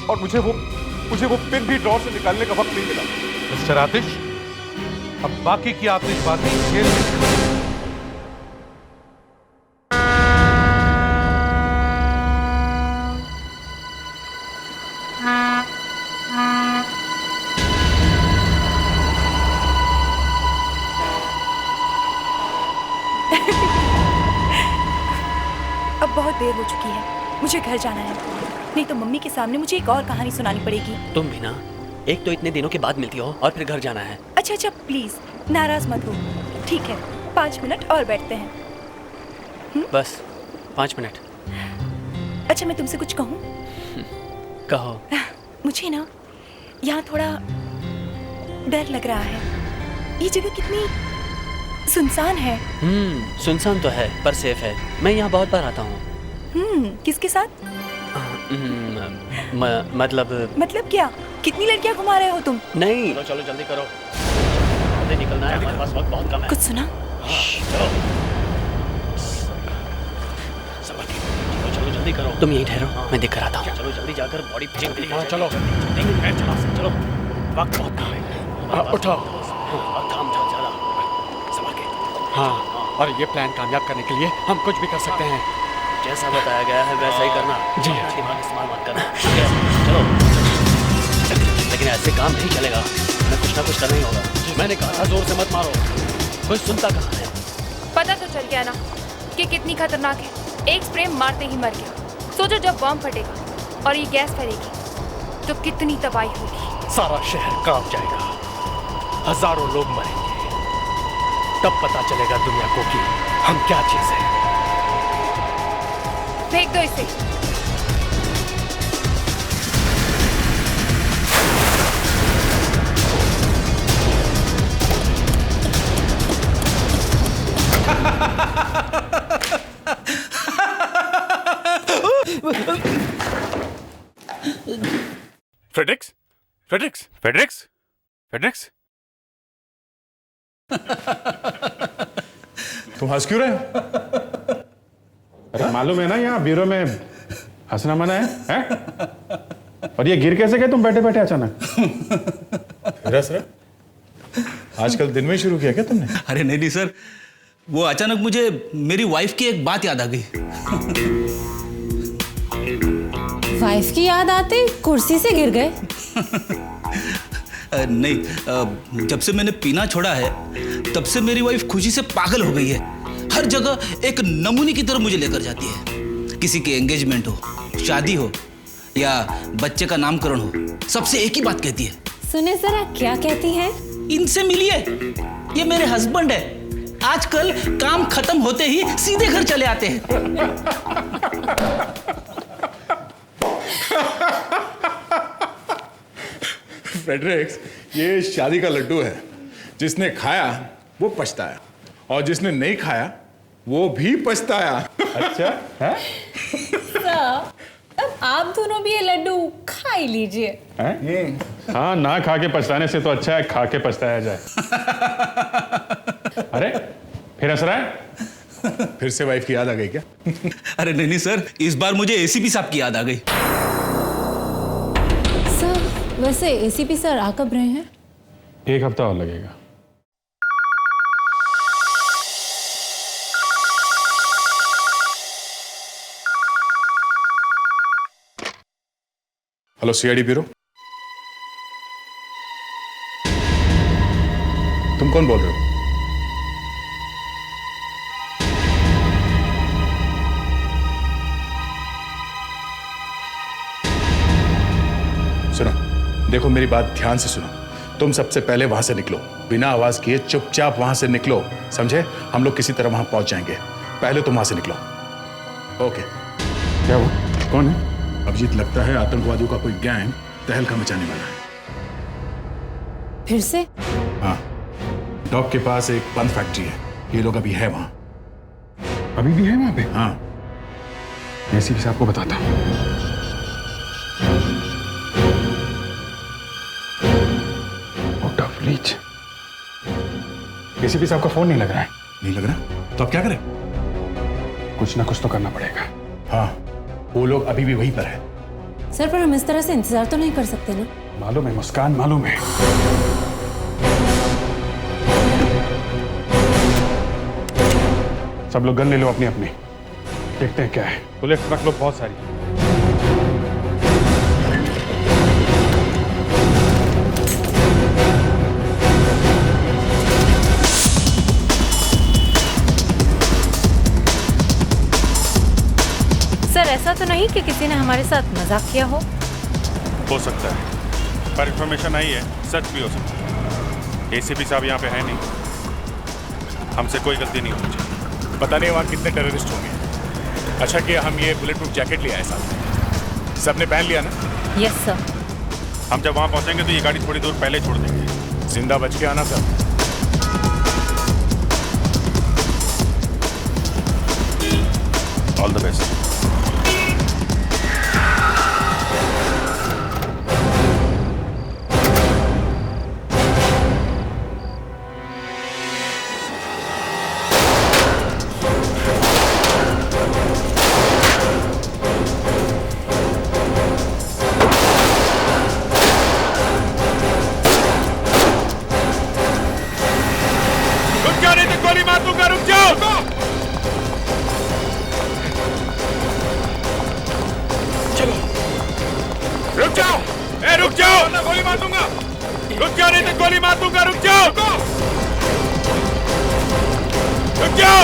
और मुझे वो पिन भी ड्रॉर से निकालने का वक्त नहीं मिला। मिस्टर आतिश, अब बाकी की आतिशबाजी जेल में। अब बहुत देर हो चुकी है, मुझे घर जाना है, नहीं तो मम्मी के सामने मुझे एक और कहानी सुनानी पड़ेगी। तुम भी ना, एक तो इतने दिनों के बाद मिलती हो और फिर घर जाना है। अच्छा प्लीज नाराज मत हो, ठीक है 5 मिनट और बैठते हैं। बस 5 मिनट। अच्छा मैं तुमसे कुछ कहूँ? कहो। मुझे ना यहाँ थोड़ा डर लग रहा है। ये जगह कितनी सुनसान है। सुनसान तो है पर सेफ है। मैं यहाँ बहुत बार आता हूँ। किसके साथ? मतलब क्या? कितनी लड़कियाँ घुमा रहे हो तुम? नहीं। चलो जल्दी करो। निकलना है, हमारे पास वक्त बहुत कम है। कुछ सुना? चलो चलो जल्दी करो। तुम यहीं ठहरो, मैं देख कर आता हूँ। चलो जल्दी जाकर बॉडी चेक करेंगे। चलो चलो, वक्त बहुत कम है। उठो। थाम जाओ, ज्यादा संभल के। हाँ, और ये प्लान कामयाब करने के लिए हम कुछ भी कर सकते हैं। जैसा बताया गया है वैसा ही करना। जी। अपना दिमाग इस्तेमाल मत करना। ठीक है, चलो। लेकिन ऐसे काम नहीं चलेगा, हमें कुछ ना कुछ करना ही होगा। मैंने कहा था जोर से मत मारो, कोई सुनता कहाँ है। पता तो चल गया ना कि कितनी खतरनाक है। एक स्प्रे मारते ही मर गया। सोचो जब बॉम्ब फटेगा और ये गैस फैलेगी तो कितनी तबाही होगी। सारा शहर कांप जाएगा, हजारों लोग मरेंगे। तब पता चलेगा दुनिया को कि हम क्या चीज है। फेंक दो इसे। Fredericks, Fredericks, Fredericks, Fredericks. तुम हंस क्यों रहे हो? अरे मालूम है ना यहाँ ब्यूरो में हंसना मना है? और ये गिर कैसे गए तुम बैठे बैठे अचानक? रस आजकल दिन में ही शुरू किया क्या तुमने? अरे नहीं सर, वो अचानक मुझे मेरी वाइफ की एक बात याद आ गई। वाइफ की याद आते कुर्सी से गिर गए? नहीं, जब से मैंने पीना छोड़ा है तब से मेरी वाइफ खुशी से पागल हो गई है। हर जगह एक नमूने की तरह मुझे लेकर जाती है। किसी की एंगेजमेंट हो, शादी हो या बच्चे का नामकरण हो, सबसे एक ही बात कहती है। सुने जरा क्या कहती है? इनसे मिलिए, ये मेरे हस्बैंड है। आजकल काम खत्म होते ही सीधे घर चले आते हैं। फ्रेडरिक्स, ये शादी का लड्डू है। जिसने खाया वो पछताया, और जिसने नहीं खाया वो भी पछताया। अच्छा है? अब आप दोनों भी ये लड्डू खा ही लीजिए। हाँ, ना खा के पछताने से तो अच्छा है खा के पछताया जाए। अरे फिर हंस रहा है? फिर से वाइफ की याद आ गई क्या? अरे नहीं सर, इस बार मुझे एसीपी साहब की याद आ गई। सर, वैसे एसीपी सर आ कब रहे हैं? एक हफ्ता और लगेगा। Hello, CID bureau. तुम कौन बोल रहे हो? सुनो, देखो मेरी बात ध्यान से सुनो। तुम सबसे पहले वहां से निकलो, बिना आवाज किए चुपचाप वहां से निकलो, समझे? हम लोग किसी तरह वहां पहुंच जाएंगे। पहले तुम वहां से निकलो। ओके। क्या हुआ? कौन है? अभिजीत, लगता है आतंकवादियों का कोई गैंग तहलका मचाने वाला है। फिर से? हाँ, डॉक के पास एक बंद फैक्ट्री है। ये लोग अभी है वहां। अभी भी है वहां पे? हाँ। एसीपी साहब को बताता हूँ। Out of reach. एसीपी साहब का फोन नहीं लग रहा है। नहीं लग रहा? तो अब क्या करें? कुछ ना कुछ तो करना पड़ेगा। हाँ, वो लोग अभी भी वहीं पर है। सर, पर हम इस तरह से इंतजार तो नहीं कर सकते ना? मालूम है मुस्कान, मालूम है। सब लोग गन ले लो अपनी अपनी, देखते हैं क्या है। बुलेट रख लो बहुत सारी। सर, ऐसा तो नहीं कि किसी ने हमारे साथ मजाक किया हो सकता है, पर इंफॉर्मेशन आई है, सच भी हो सकता है। एसीपी साहब यहाँ पे है नहीं, हमसे कोई गलती नहीं होनी चाहिए। पता नहीं वहाँ कितने टेररिस्ट होंगे। अच्छा किया हम ये बुलेट प्रूफ जैकेट ले आए साथ। सबने पहन लिया ना? Yes sir. हम जब वहाँ पहुँचेंगे तो ये गाड़ी थोड़ी दूर पहले छोड़ देंगे। जिंदा बच के आना सब। All the best. मार दूंगा। रुक जाओ नहीं तो गोली मार दूंगा। रुक जाओ, रुक जाओ।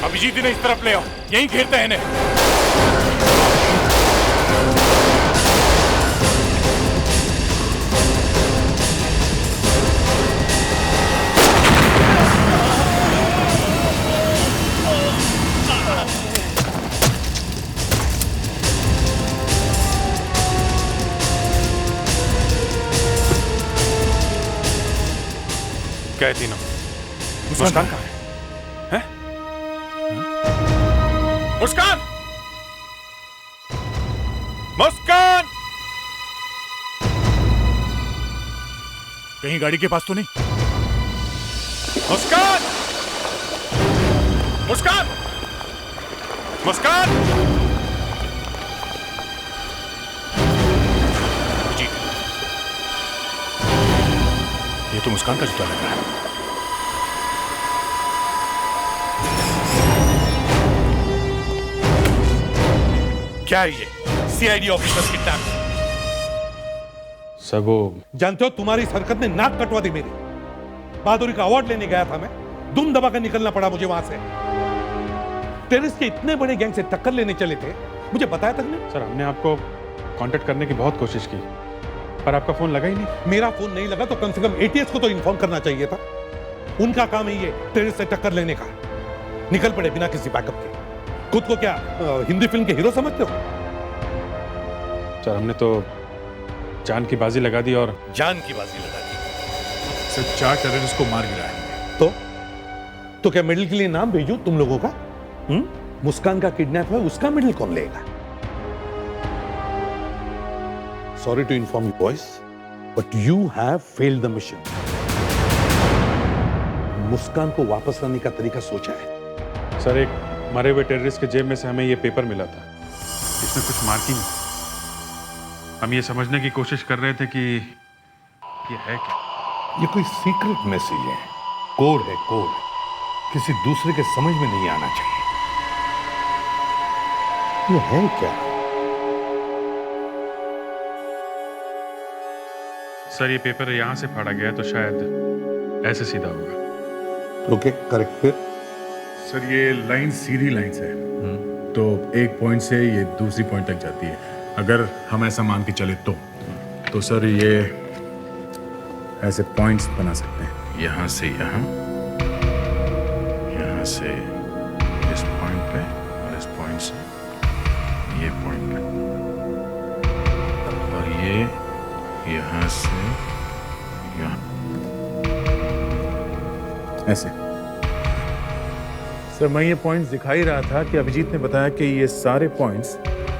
अभिजीत इन्हें इस तरफ ले आओ, यहीं घेरते हैं इन्हें। क्या है तीनों? मुस्कान कहाँ है? हैं? मुस्कान! मुस्कान! कहीं गाड़ी के पास तो नहीं? मुस्कान! मुस्कान! मुस्कान! जी, ये तो मुस्कान का जूता लग रहा है। क्या है ये? सीआईडी ऑफिसर्स की टैप। सर वो जानते हो तुम्हारी इस हरकत ने नाक कटवा दी मेरी। बहादुरी का अवार्ड लेने गया था मैं, दुम दबा कर निकलना पड़ा मुझे वहां से। टेररिस्ट के इतने बड़े गैंग से टक्कर लेने चले थे, मुझे बताया तक नहीं। सर हमने आपको कांटेक्ट करने की बहुत कोशिश की, पर आपका फोन लगा ही नहीं। मेरा फोन नहीं लगा तो कम से कम एटीएस को तो इन्फॉर्म करना चाहिए था। उनका काम है ये टेररिस्ट से टक्कर लेने का। निकल पड़े बिना किसी बैकअप के। खुद को क्या हिंदी फिल्म के हीरो समझते हो? सर हमने तो जान की बाजी लगा दी और जान की बाजी लगा दी। सर 4 टेररिस्ट को मार गिराया। तो क्या मेडल के लिए नाम भेजूं तुम लोगों का? मुस्कान का किडनैप है, उसका मेडल कौन लेगा? Sorry to inform you boys, but you have failed the mission. Muskan को वापस लाने का तरीका सोचा है? सर एक मरे हुए टेररिस्ट के जेब में से हमें ये पेपर मिला था, इसमें कुछ मार्किंग। हम ये समझने की कोशिश कर रहे थे कि ये है क्या। ये कोई सीक्रेट मैसेज है, कोड है, कोड। किसी दूसरे के समझ में नहीं आना चाहिए। ये है क्या? सर ये पेपर यहां से फाड़ा गया तो शायद ऐसे सीधा होगा। Okay, correct. फिर सर ये लाइन सीधी लाइन है, तो एक पॉइंट से ये दूसरी पॉइंट तक जाती है। अगर हम ऐसा मान के चले तो सर ये ऐसे पॉइंट्स बना सकते हैं, यहाँ से यहाँ, यहाँ से इस पॉइंट पे और इस पॉइंट से ये पॉइंट पे, और ये यहाँ से यहाँ ऐसे। सर मैं ये पॉइंट्स दिखा ही रहा था कि अभिजीत ने बताया कि ये सारे पॉइंट्स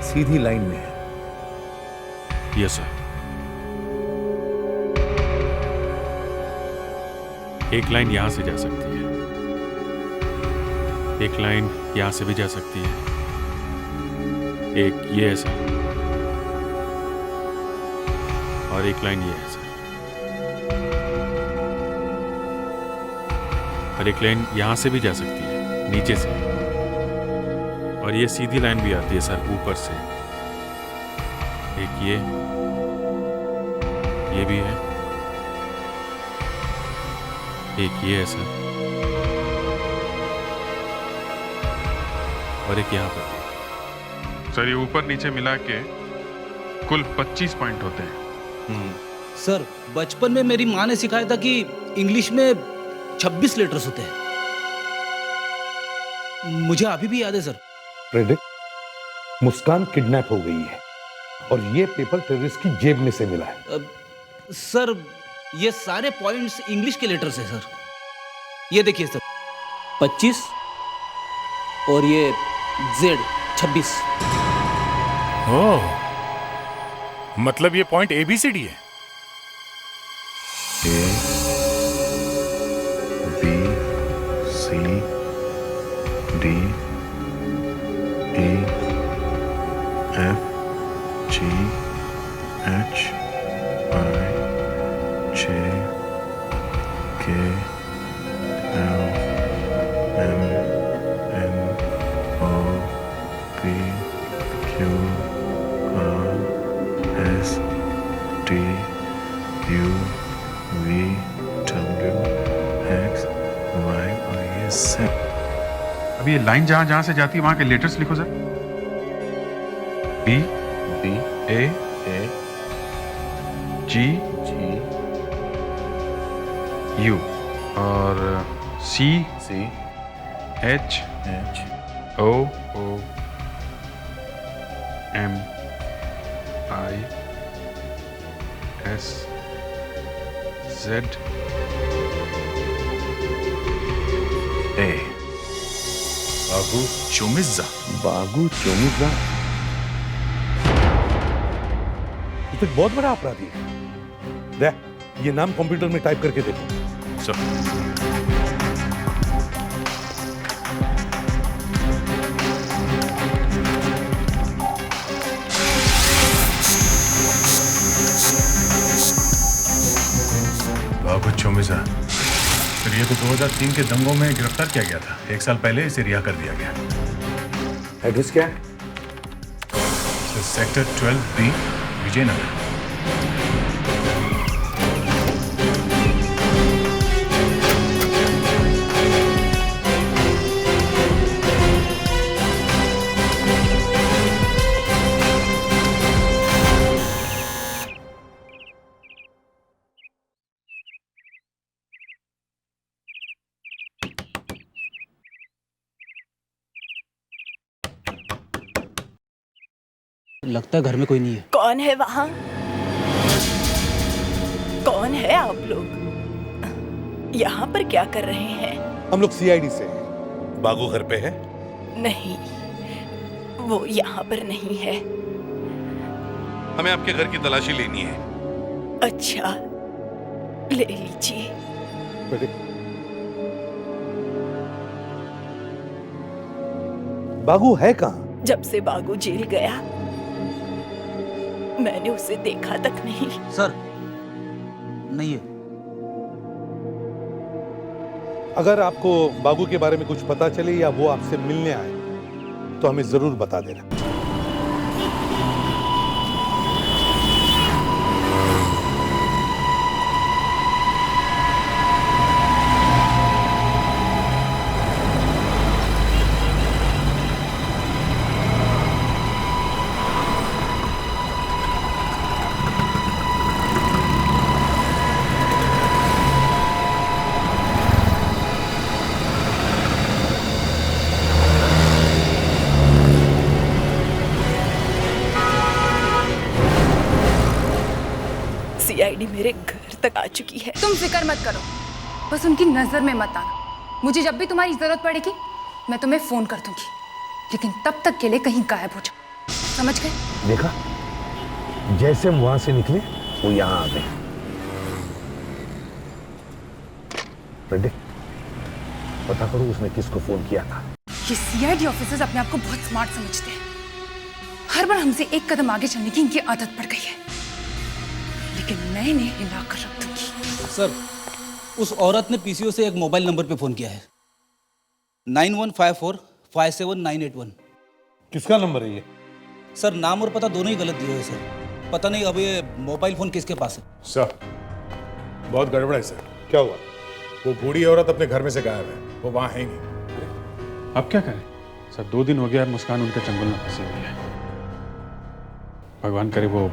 सीधी लाइन में हैं। Yes sir. एक लाइन यहां से जा सकती है, एक लाइन यहां से भी जा सकती है, एक ये है सर, और एक लाइन ये है सर, और एक लाइन यहां से भी जा सकती है नीचे से, और ये सीधी लाइन भी आती है सर ऊपर से। एक ये भी है, एक ये है सर, और एक यहाँ पर। सर ये ऊपर नीचे मिला के कुल 25 पॉइंट होते हैं। सर बचपन में मेरी माँ ने सिखाया था कि इंग्लिश में 26 लेटर्स होते हैं। मुझे अभी भी याद है सर। प्रेडिक्ट मुस्कान किडनैप हो गई है और ये पेपर टेररिस्ट की जेब में से मिला है। सर ये सारे पॉइंट्स इंग्लिश के लेटर्स हैं सर। ये देखिए सर 25 और ये Z 26। ओह, मतलब ये पॉइंट ABCD है। A B C D U V W X Y और ये Z। अब ये लाइन जहां जहां से जाती है वहां के लेटर्स लिखो sir. B B A A G G U और C C H H O O M I S Z A बागू चोमिज़ा। बागू चोमिज़ा तो बहुत बड़ा अपराधी है। दे, ये नाम कंप्यूटर में टाइप करके देखो। सर बागू चोमिज़ा। फिर ये तो 2003 के दंगों में गिरफ्तार किया गया था। 1 साल पहले इसे रिहा कर दिया गया। एड्रेस क्या है? Sector 12B Vijaynagar. लगता है घर में कोई नहीं है। कौन है वहाँ? कौन है आप लोग? यहाँ पर क्या कर रहे हैं? हम लोग CID से हैं। बागू घर पे है? नहीं, वो यहाँ पर नहीं है। हमें आपके घर की तलाशी लेनी है। अच्छा, ले लीजिए। बागू है कहाँ? जब से बागू जेल गया मैंने उसे देखा तक नहीं। सर नहीं है। अगर आपको बागू के बारे में कुछ पता चले या वो आपसे मिलने आए तो हमें जरूर बता देना। CID मेरे घर तक आ चुकी है। तुम फिक्र मत करो, बस उनकी नजर में मत आना। मुझे जब भी तुम्हारी जरूरत पड़ेगी मैं तुम्हें फोन कर दूंगी, लेकिन तब तक के लिए कहीं गायब हो जाओ, समझ गए? देखा, जैसे हम वहां से निकले वो यहाँ आ गए। पता करो उसने किसको फोन किया था। ये CID ऑफिसर्स अपने आप को बहुत स्मार्ट समझते हैं। हर बार हमसे एक कदम आगे चलने की इनकी आदत पड़ गई है, लेकिन मैं इन्हें हिला कर रख दूंगी। सर, उस औरत ने PCO से एक मोबाइल नंबर पे फोन किया है, 9154579881। किसका नंबर है ये? सर नाम और पता दोनों ही गलत दिए हुए सर। पता नहीं अब ये मोबाइल फोन किसके पास है। सर बहुत गड़बड़ है सर। क्या हुआ? वो बूढ़ी औरत अपने घर में से गायब है, वो वहां है ही नहीं। अब क्या करें सर? 2 दिन हो गया मुस्कान उनके चंगुल में फंसी हुई है। भगवान करे वो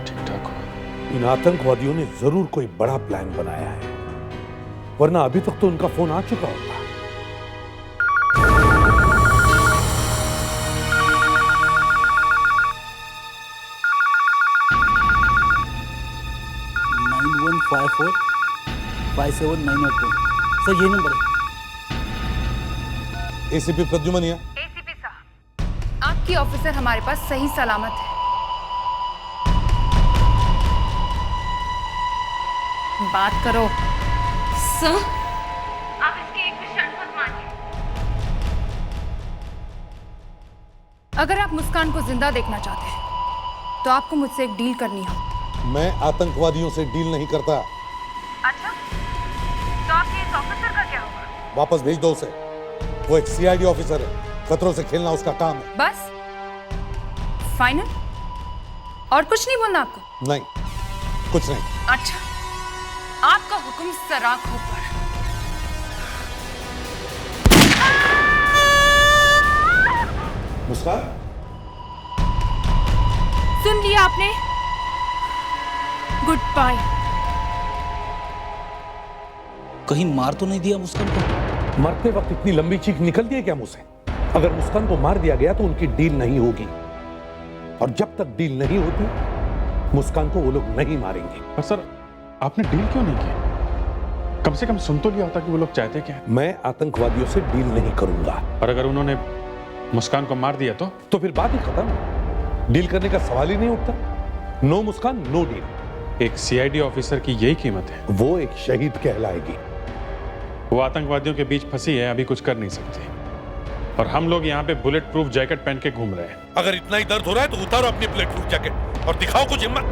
ठीक ठाक हो। इन आतंकवादियों ने जरूर कोई बड़ा प्लान बनाया है, वरना अभी तक तो उनका फोन आ चुका होता। सर ये नंबर है। ACP प्रद्युमन। ACP साहब, आपकी ऑफिसर हमारे पास सही सलामत है। बात करो। सर, आप इसकी एक भी शर्त मत मानिए। अगर आप मुस्कान को जिंदा देखना चाहते हैं तो आपको मुझसे एक डील करनी हो। मैं आतंकवादियों से डील नहीं करता। अच्छा, तो आपके इस ऑफिसर का क्या होगा? वापस भेज दो उसे। वो एक CID ऑफिसर है, खतरों से खेलना उसका काम है। बस फाइनल? और कुछ नहीं बोलना आपको? नहीं, कुछ नहीं। अच्छा, आपका हुक्म सराखों पर। मुस्कान, सुन लिया आपने? Good bye. कहीं मार तो नहीं दिया मुस्कान को? मरते वक्त इतनी लंबी चीख निकलती है क्या मुंह से? अगर मुस्कान को मार दिया गया तो उनकी डील नहीं होगी, और जब तक डील नहीं होती मुस्कान को वो लोग नहीं मारेंगे। पर सर, आपने डील क्यों नहीं की? कम से कम सुन तो लिया होता कि वो लोग चाहते क्या। मैं आतंकवादियों से डील नहीं करूंगा। और अगर उन्होंने मुस्कान को मार दिया तो फिर बात ही खत्म। डील करने का सवाल ही नहीं उठता। नो मुस्कान, नो डील। एक सीआईडी ऑफिसर की यही कीमत है। वो एक शहीद कहलाएगी। वो आतंकवादियों के बीच फंसी है, अभी कुछ कर नहीं सकती, और हम लोग यहाँ पे बुलेट प्रूफ जैकेट पहन के घूम रहे हैं। अगर इतना ही दर्द हो रहा है तो उतारो अपनी बुलेट प्रूफ जैकेट और दिखाओ कुछ हिम्मत।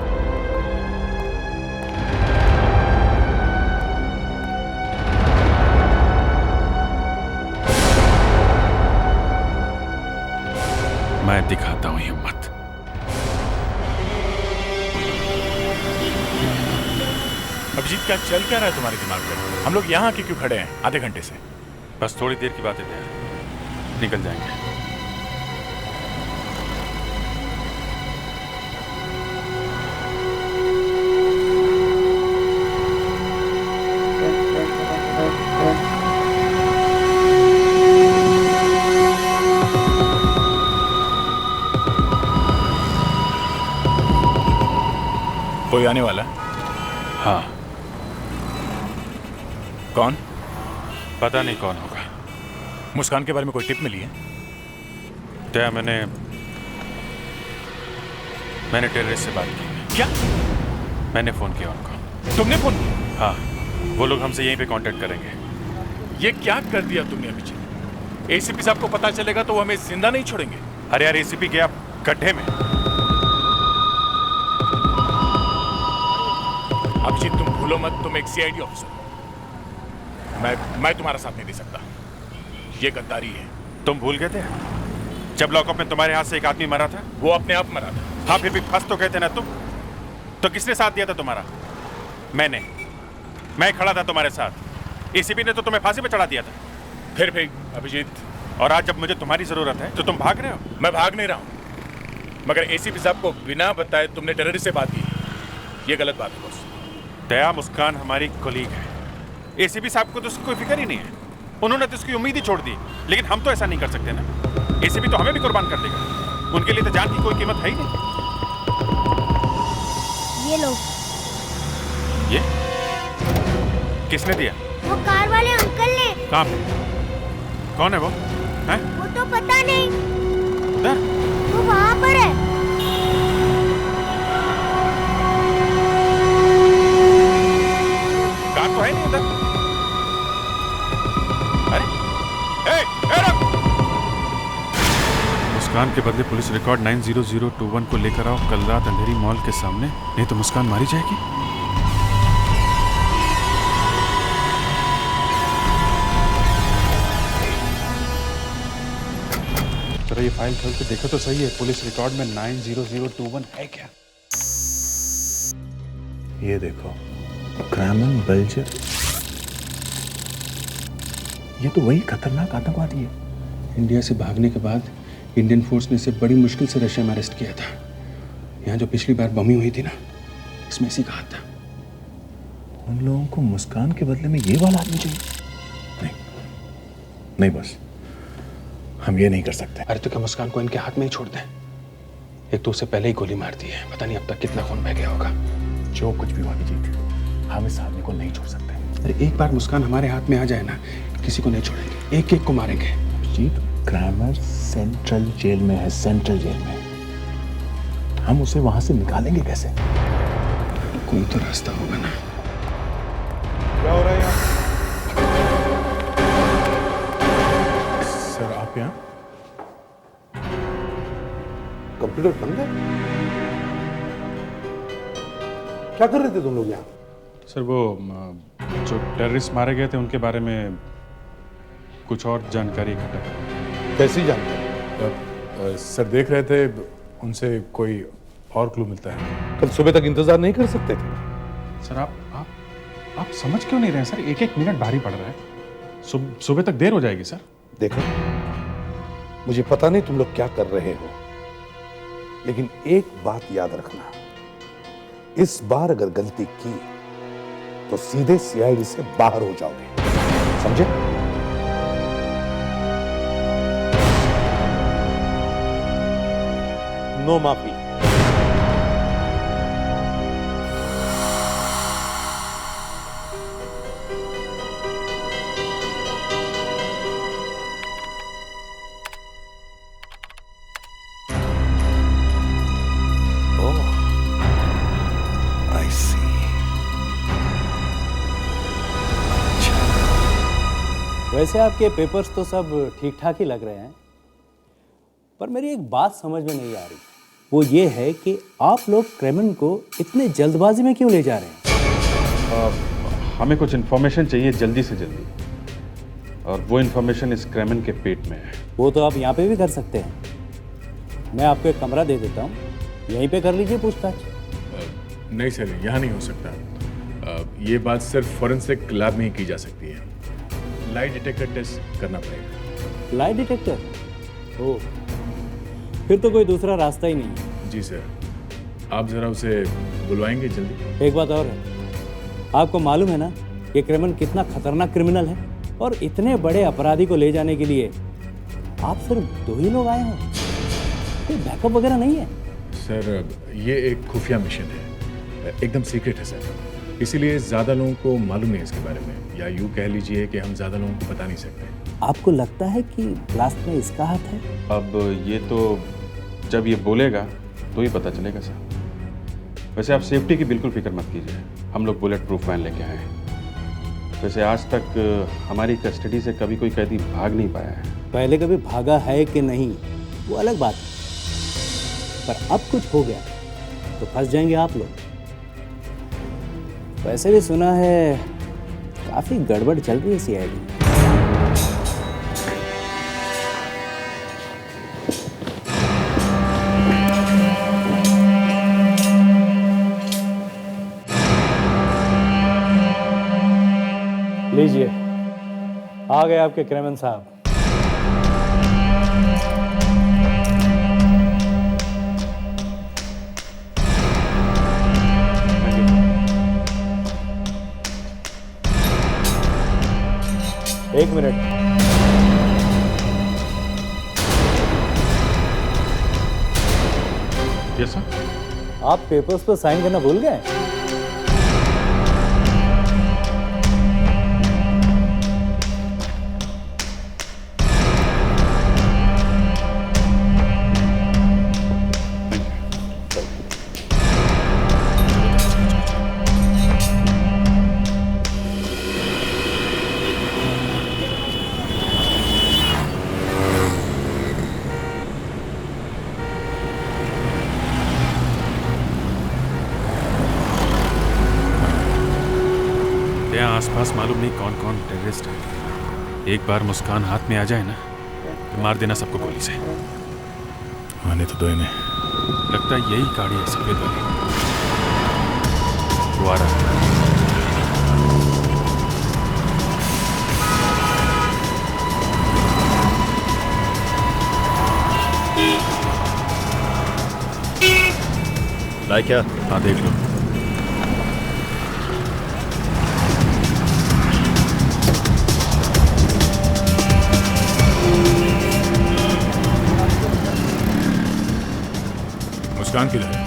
मैं दिखाता हूँ हिम्मत। अभिजीत, क्या चल क्या रहा है तुम्हारे दिमाग में? हम लोग यहाँ आके क्यों खड़े हैं आधे घंटे से? बस थोड़ी देर की बात है, निकल जाएंगे। कोई आने वाला? हाँ। कौन? पता नहीं कौन होगा। मुस्कान के बारे में कोई टिप मिली है? क्या? मैंने टेररिस्ट से बात की। क्या? मैंने फोन किया उनको। तुमने फोन किया? हाँ, वो लोग हमसे यहीं पे कांटेक्ट करेंगे। ये क्या कर दिया तुमने अभिजीत? एसीपी साहब को पता चलेगा तो वो हमें जिंदा नहीं छोड़ेंगे। अरे यार, एसीपी गया गड्ढे में। अभिजीत, तुम भूलो मत, तुम एक सीआईडी ऑफिसर। मैं तुम्हारा साथ नहीं दे सकता। ये गद्दारी है। तुम भूल गए थे जब लॉकअप में तुम्हारे हाथ से एक आदमी मरा था? वो अपने आप मरा था। हाँ, फिर भी फंस तो गए थे ना तुम। तो किसने साथ दिया था तुम्हारा? मैं खड़ा था तुम्हारे साथ। एसीपी ने तो तुम्हें फांसी पे चढ़ा दिया था। फिर भी अभिजीत, और आज जब मुझे तुम्हारी जरूरत है तो तुम भाग रहे हो। मैं भाग नहीं रहा हूं, मगर एसीपी साहब को बिना बताए तुमने टेररिस्ट से बात की। ये गलत बात है बॉस। दया मुस्कान हमारी कोलीग है। एसीपी साहब को तो उसकी कोई फिक्र ही नहीं है। उन्होंने तो उसकी उम्मीद ही छोड़ दी। लेकिन हम तो ऐसा नहीं कर सकते ना। एसीपी तो हमें भी कुर्बान कर देगा। उनके लिए तो जान की कोई कीमत है ही नहीं। ये लो। ये किसने दिया? वो कार वाले अंकल ने। कहाँ पे? कौन है वो? हैं? वो तो पता नहीं। उधर? वो वहाँ पर है। कार तो है नहीं उधर। अरे, रुक! मुस्कान के बदले पुलिस रिकॉर्ड 90021 को लेकर आओ कल रात अंधेरी मॉल के सामने, नहीं तो मुस्कान मारी जाएगी। जरा ये फाइल खोल के देखो तो सही है, पुलिस रिकॉर्ड में 90021 है क्या? ये देखो, क्रैमन बेल्जर। ये तो वही खतरनाक आतंकवादी है। इंडिया से भागने के बाद इंडियन फोर्स ने इसे बड़ी मुश्किल से रशिया में अरेस्ट किया था। यहाँ जो पिछली बार बमिंग हुई थी ना, इसमें इसी का हाथ था। उन लोगों को मुस्कान के बदले में ये वाला आदमी चाहिए? नहीं बस, हम ये नहीं कर सकते। अरे तो क्या मुस्कान को इनके हाथ में ही छोड़ दें? एक तो उससे पहले ही गोली मार दी है, पता नहीं अब तक कितना खून बह गया होगा। जो कुछ भी हुआ अभिजीत, हम इस आदमी को नहीं छोड़ सकते। अरे एक बार मुस्कान हमारे हाथ में आ जाए ना, किसी को नहीं छोड़ेंगे, एक एक को मारेंगे। अभिजीत, क्रैमर सेंट्रल जेल में है, सेंट्रल जेल में। हम उसे वहां से निकालेंगे कैसे? कोई तो रास्ता होगा ना। क्या हो रहा है यहाँ? सर आप यहाँ? कंप्यूटर बंद है? क्या कर रहे थे तुम लोग यहाँ? सर वो जो टेररिस्ट मारे गए थे उनके बारे में कुछ और जानकारी इकट्ठा कर। कैसी जानकारी? सर देख रहे थे उनसे कोई और क्लू मिलता है। कल सुबह तक इंतजार नहीं कर सकते थे? सर आप समझ क्यों नहीं रहे हैं सर? एक एक मिनट भारी पड़ रहा है। सुबह तक देर हो जाएगी सर। देखो, मुझे पता नहीं तुम लोग क्या कर रहे हो, लेकिन एक बात याद रखना, इस बार अगर गलती की तो सीधे सीआईडी से बाहर हो जाओगे, समझे? नो माफी। वैसे आपके पेपर्स तो सब ठीक ठाक ही लग रहे हैं, पर मेरी एक बात समझ में नहीं आ रही। वो ये है कि आप लोग क्रेमन को इतने जल्दबाजी में क्यों ले जा रहे हैं? हमें कुछ इन्फॉर्मेशन चाहिए जल्दी से जल्दी, और वो इन्फॉर्मेशन इस क्रेमन के पेट में है। वो तो आप यहाँ पे भी कर सकते हैं। मैं आपको एक कमरा दे देता हूँ, यहीं पे कर लीजिए पूछताछ। नहीं सर, यहाँ नहीं हो सकता। ये बात सिर्फ फॉरेंसिक लैब में ही की जा सकती है। लाइट डिटेक्टर टेस्ट करना पड़ेगा। Light detector? ओह, फिर तो कोई दूसरा रास्ता ही नहीं है। जी सर, आप जरा उसे बुलवाएंगे जल्दी। एक बात और है, आपको मालूम है ना ये क्रेमन कितना खतरनाक क्रिमिनल है, और इतने बड़े अपराधी को ले जाने के लिए आप सिर्फ 2 ही लोग आए हो? कोई बैकअप वगैरह नहीं है? सर, ये एक खुफिया मिशन है, एकदम सीक्रेट है सर, इसीलिए ज्यादा लोगों को मालूम नहीं है इसके बारे में, या यूं कह लीजिए कि हम ज्यादा लोगों को बता नहीं सकते। आपको लगता है कि ब्लास्ट में इसका हाथ है? अब ये तो जब ये बोलेगा तो ही पता चलेगा सर। वैसे आप सेफ्टी की बिल्कुल फिक्र मत कीजिए, हम लोग बुलेट प्रूफ वैन लेके आए हैं। वैसे आज तक हमारी कस्टडी से कभी कोई कैदी भाग नहीं पाया है। पहले कभी भागा है कि नहीं वो अलग बात है, पर अब कुछ हो गया तो फंस जाएंगे आप लोग। वैसे भी सुना है काफी गड़बड़ चल रही है सीआईडी। लीजिए, आ गए आपके क्रेमन साहब। एक मिनट, यस सर। आप पेपर्स पर साइन करना भूल गए? आसपास मालूम नहीं कौन कौन टेररिस्ट है। एक बार मुस्कान हाथ में आ जाए ना तो मार देना सबको गोली से। आने तो दो इन्हें। लगता है यही गाड़ी है सफेद वाली। वो आ रहा है। लाइक क्या? हाँ देख लो। मुस्कान किधर है?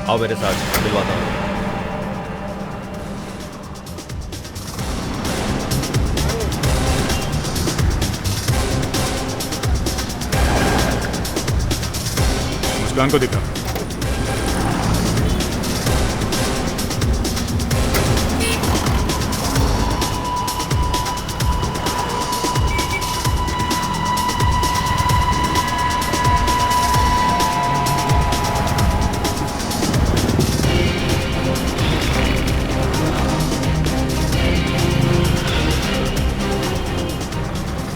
आओ मेरे साथ, मिलवाता हूँ। मुस्कान को दिखा।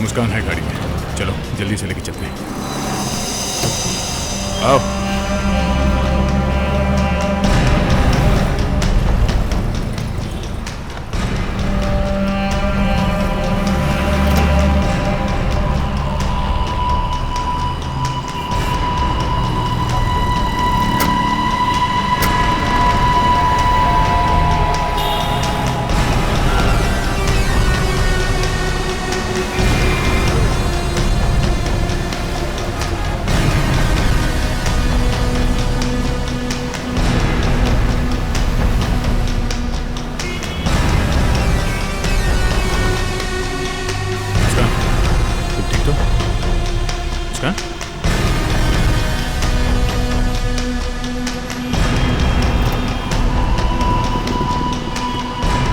मुस्कान है गाड़ी में, चलो जल्दी से लेके चलते हैं। आओ।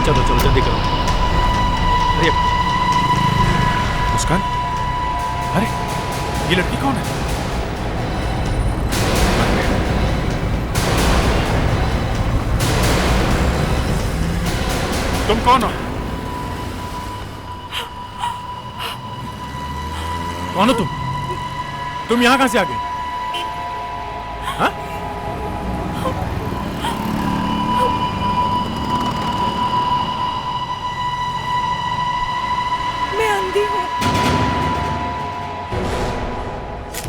चलो चलो जल्दी करो। अरे मुस्कान, अरे ये लड़की कौन है? तुम कौन हो? कौन हो तुम? तुम यहां कहां से आ गए? हाँ? मैं अंधी हूँ।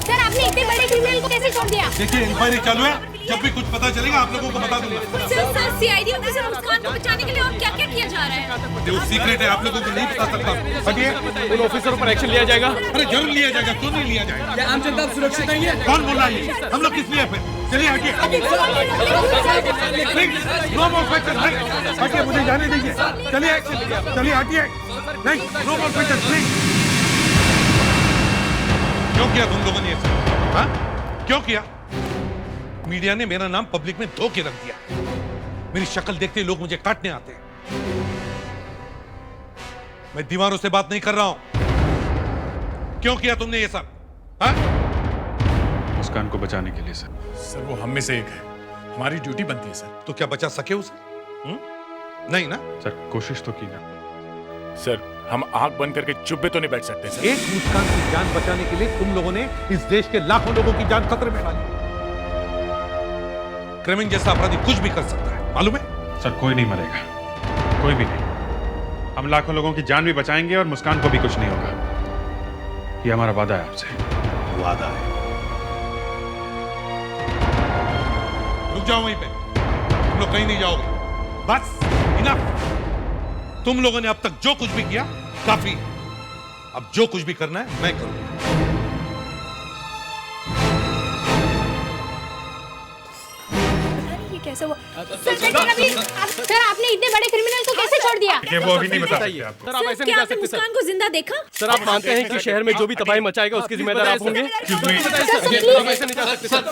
सर आपने इतने बड़े क्रिमिनल को कैसे छोड़ दिया? देखिए इंक्वायरी चालू है, जब भी कुछ पता चलेगा आप लोगों को बता दूंगा। सर सीआईडी ऑफिसर मुस्कान को बचाने के लिए और क्या-क्या किया जा रहा है? जो सीक्रेट है आप लोगों को नहीं बता सकता। हटिए, उन ऑफिसरों पर एक्शन लिया जाएगा। अरे जरूर लिया जाएगा, क्यों नहीं लिया जाएगा? क्या आम जनता सुरक्षित नहीं है? कौन बोल रहा है? हम लोग किस लिए फिर? चलिए हटिए। नो मोर क्वेश्चन, हटिए, मुझे जाने दीजिए। चलिए चलिए हटिए। नहीं, नो मोर क्वेश्चन प्लीज। क्यों किया तुम लोगों ने ऐसा? हाँ? क्यों किया? मीडिया ने मेरा नाम पब्लिक में धोके रख दिया। मेरी शक्ल देखते ही लोग मुझे काटने आते हैं। मैं दीवारों से बात नहीं कर रहा हूं। क्यों किया तुमने ये सब? हाँ? मुस्कान को बचाने के लिए सर। सर वो हम में से एक है, हमारी ड्यूटी बनती है सर। तो क्या बचा सके उसे? नहीं ना? सर कोशिश तो की ना। सर हम आंख बंद करके चुप भी तो नहीं बैठ सकते सर। एक मुस्कान की जान बचाने के लिए तुम लोगों ने इस देश के लाखों लोगों की जान खतरे में डाली। क्रिमिनल जैसा अपराधी कुछ भी कर सकता है, मालूम है? सर कोई नहीं मरेगा, कोई भी नहीं। हम लाखों लोगों की जान भी बचाएंगे और मुस्कान को भी कुछ नहीं होगा। ये हमारा वादा है आपसे। वादा है? रुक जाओ वहीं पे, तुम लोग कहीं नहीं जाओगे। बस इनफ। तुम लोगों ने अब तक जो कुछ भी किया काफी। अब जो कुछ भी करना है मैं करूंगा। कैसे हुआ? सर आपने इतने बड़े क्रिमिनल को कैसे छोड़ दिया? ये वो अभी नहीं बता सकते आपको। सर आप ऐसे नहीं जा सकते सर। मुस्कान को जिंदा देखा? सर आप मानते हैं कि शहर में जो भी तबाही मचाएगा उसके जिम्मेदार आप होंगे?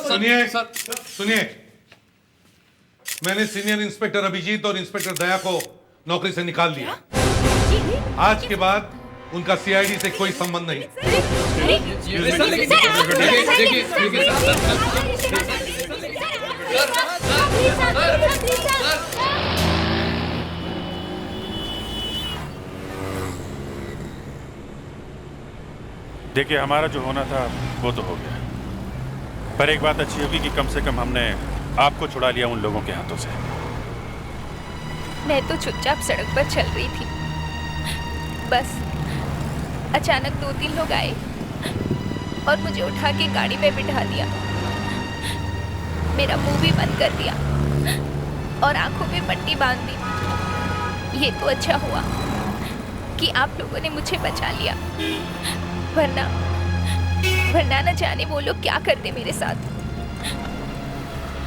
सुनिए सुनिए, मैंने सीनियर इंस्पेक्टर अभिजीत और इंस्पेक्टर दया को नौकरी से निकाल दिया। आज के बाद उनका सीआईडी से कोई संबंध नहीं। देखिए हमारा जो होना था वो तो हो गया, पर एक बात अच्छी होगी कि कम से कम हमने आपको छुड़ा लिया उन लोगों के हाथों से। मैं तो चुपचाप सड़क पर चल रही थी, बस अचानक 2-3 लोग आए और मुझे उठा के गाड़ी में बिठा दिया। मेरा मुंह भी बंद कर दिया और आंखों में पट्टी बांध दी। ये तो अच्छा हुआ कि आप लोगों ने मुझे बचा लिया, वरना न जाने वो लोग क्या करते मेरे साथ।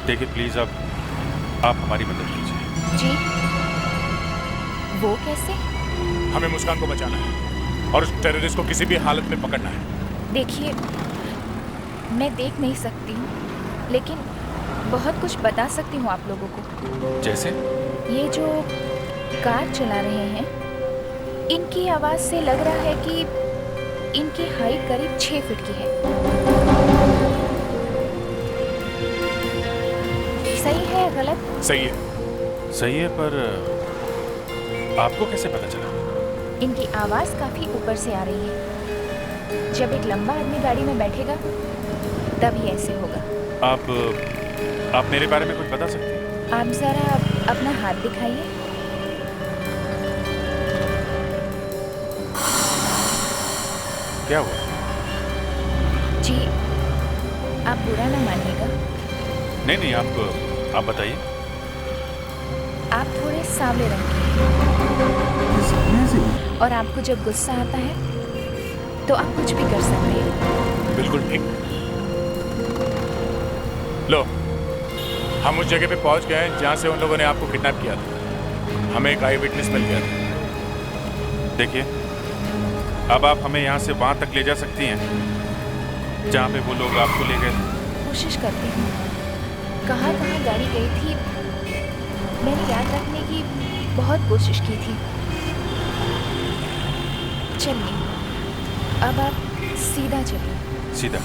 देखिए प्लीज अब आप हमारी मदद कीजिए। जी? वो कैसे? हमें मुस्कान को बचाना है और उस टेररिस्ट को किसी भी हालत में पकड़ना है। देखिए मैं देख नहीं सकती हूँ, लेकिन बहुत कुछ बता सकती हूँ आप लोगों को। जैसे? ये जो कार चला रहे हैं, इनकी आवाज से लग रहा है कि इनकी हाइट करीब 6 फीट की है। सही है या गलत? सही है। सही है, पर आपको कैसे पता चला? इनकी आवाज काफी ऊपर से आ रही है। जब एक लंबा आदमी गाड़ी में बैठेगा तभी ऐसे होगा। आप मेरे बारे में कुछ बता सकते हैं? आप जरा अपना हाथ दिखाइए। क्या हुआ? जी आप बुरा ना मानिएगा। नहीं आप बताइए। आप थोड़े सांवले रंग के हैं और आपको जब गुस्सा आता है तो आप कुछ भी कर सकते हैं। बिल्कुल ठीक। लो, हम उस जगह पे पहुंच गए हैं जहां से उन लोगों ने आपको किडनैप किया था। हमें एक आई विटनेस मिल गया था। देखिए अब आप हमें यहाँ से वहाँ तक ले जा सकती हैं जहाँ पे वो लोग आपको ले गए थे। कोशिश करती हूँ। कहाँ गाड़ी गई थी मैंने याद रखने की बहुत कोशिश की थी। चलिए अब आप सीधा चलिए। सीधा?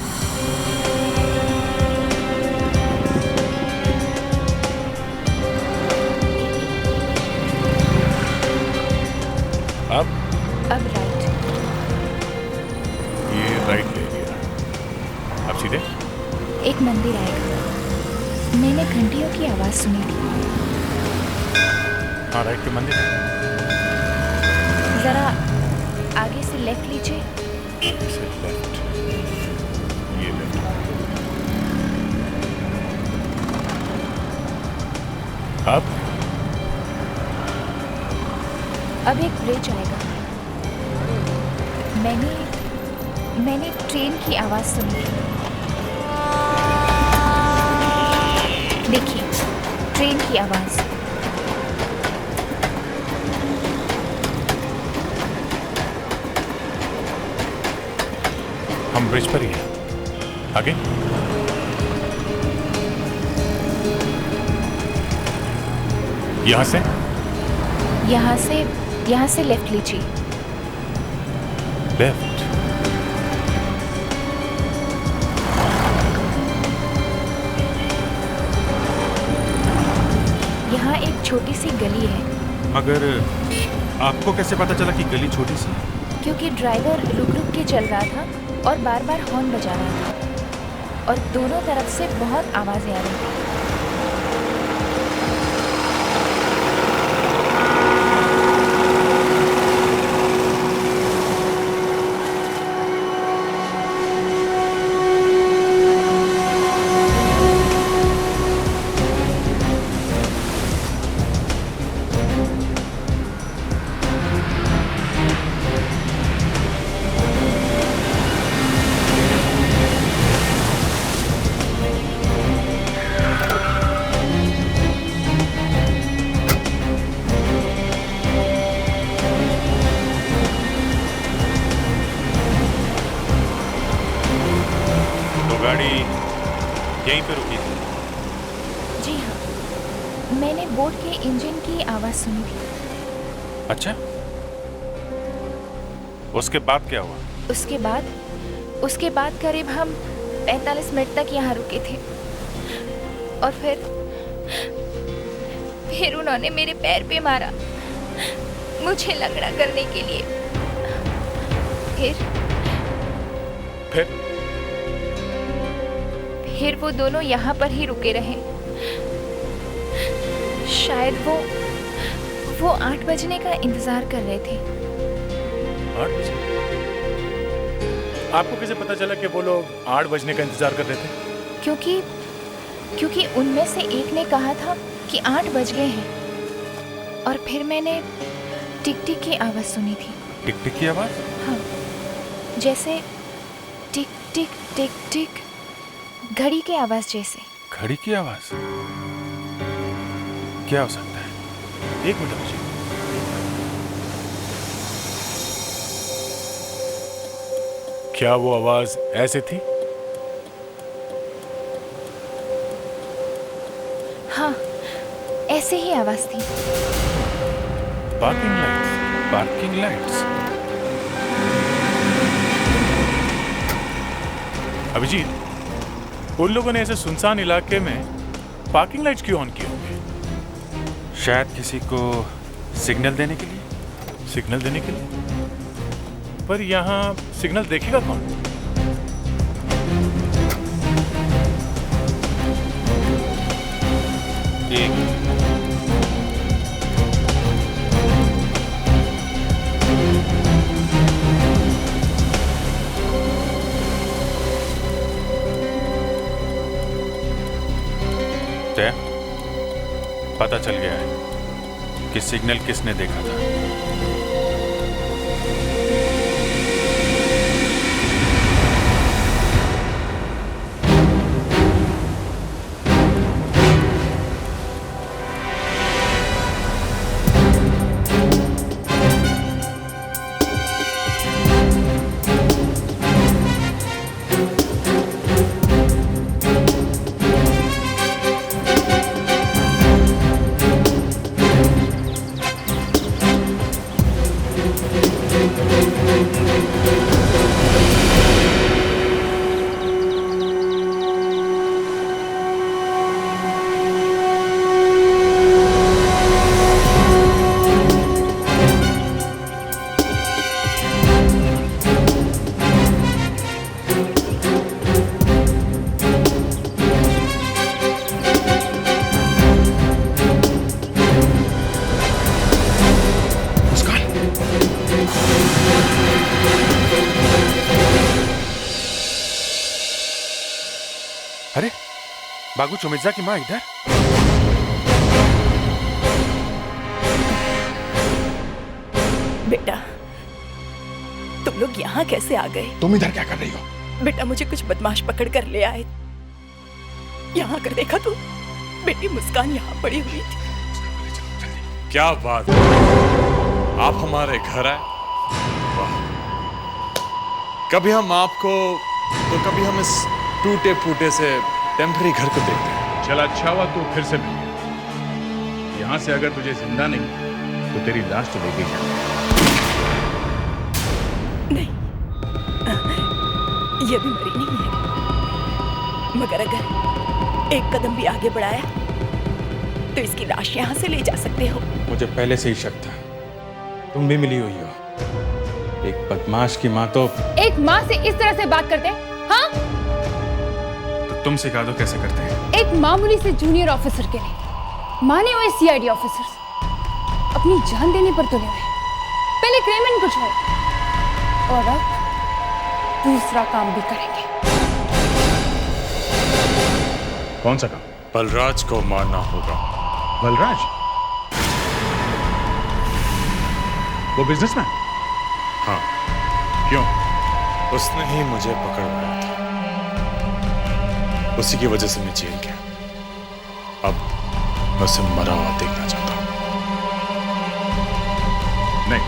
अब राइट। ये राइट ले लिया। अब सीधे? एक मंदिर आएगा, मैंने घंटियों की आवाज सुनी थी। हाँ, राइट पे मंदिर है। जरा आगे से लेफ्ट लीजिए। से लेफ्ट, ये लेफ्ट। अब एक ब्रिज आएगा, मैंने ट्रेन की आवाज सुनी थी। देखिए, ट्रेन की आवाज। हम ब्रिज पर ही हैं। आगे? यहाँ से लेफ्ट लीजिए। लेफ्ट? यहाँ एक छोटी सी गली है। मगर आपको कैसे पता चला कि गली छोटी सी है? क्योंकि ड्राइवर रुक रुक के चल रहा था और बार बार हॉर्न बजा रहा था और दोनों तरफ से बहुत आवाजें आ रही थी। यहीं पे रुकी थी? जी हाँ, मैंने बोट के इंजन की आवाज सुनी थी। अच्छा, उसके बाद क्या हुआ? उसके बाद करीब हम 45 मिनट तक यहाँ रुके थे और फिर उन्होंने मेरे पैर पे मारा, मुझे लंगड़ा करने के लिए। फिर वो दोनों यहाँ पर ही रुके रहे। शायद वो 8 बजने का इंतजार कर रहे थे। 8 बजे? आपको कैसे पता चला कि वो लोग 8 बजने का इंतजार कर रहे थे? क्योंकि उनमें से एक ने कहा था कि 8 बज गए हैं और फिर मैंने टिक टिक की आवाज सुनी थी। टिक टिक की आवाज? हाँ, जैसे टिक टिक टिक टिक, घड़ी की आवाज जैसे। घड़ी की आवाज? क्या हो सकता है? 1 मिनट मुझे। क्या वो आवाज ऐसे थी? हाँ, ऐसे ही आवाज थी। Parking lights. अभिजीत, उन लोगों ने ऐसे सुनसान इलाके में पार्किंग लाइट्स क्यों ऑन किए होंगे? शायद किसी को सिग्नल देने के लिए। सिग्नल देने के लिए? पर यहाँ सिग्नल देखेगा कौन? पता चल गया है कि सिग्नल किसने देखा था। बागू चुमिर्जा की माँ इधर? बेटा तुम लोग यहाँ कैसे आ गए? तुम इधर क्या कर रही हो? बेटा मुझे कुछ बदमाश पकड़ कर ले आए। यहाँ कर देखा तो बेटी मुस्कान यहाँ पड़ी हुई थी। क्या बात है, आप हमारे घर आए। वाह। कभी हम आपको तो कभी हम इस टूटे फूटे से टेम्पररी घर को देखते हैं। चल अच्छा हुआ तू फिर से मिल। यहाँ से अगर तुझे जिंदा नहीं तो तेरी लाश तो लेके जा। नहीं ये भी मरी नहीं है, मगर अगर एक कदम भी आगे बढ़ाया तो इसकी लाश यहाँ से ले जा सकते हो। मुझे पहले से ही शक था, तुम भी मिली हुई हो। एक बदमाश की माँ तो एक माँ से इस तरह से बात करते हैं? हाँ? तो तुम सिखा दो कैसे करते हैं। एक मामूली से जूनियर ऑफिसर के लिए माने हुए सीआईडी ऑफिसर्स अपनी जान देने पर तुले हुए। पहले क्रेमन को छोड़ और अब दूसरा काम भी करेंगे। कौन सा काम? बलराज को मारना होगा। बलराज? वो बिजनेसमैन? हाँ। क्यों? उसने ही मुझे पकड़वाया था, उसी की वजह से मैं जेल गया। अब मैं उसे मरा हुआ देखना चाहता हूँ। नहीं।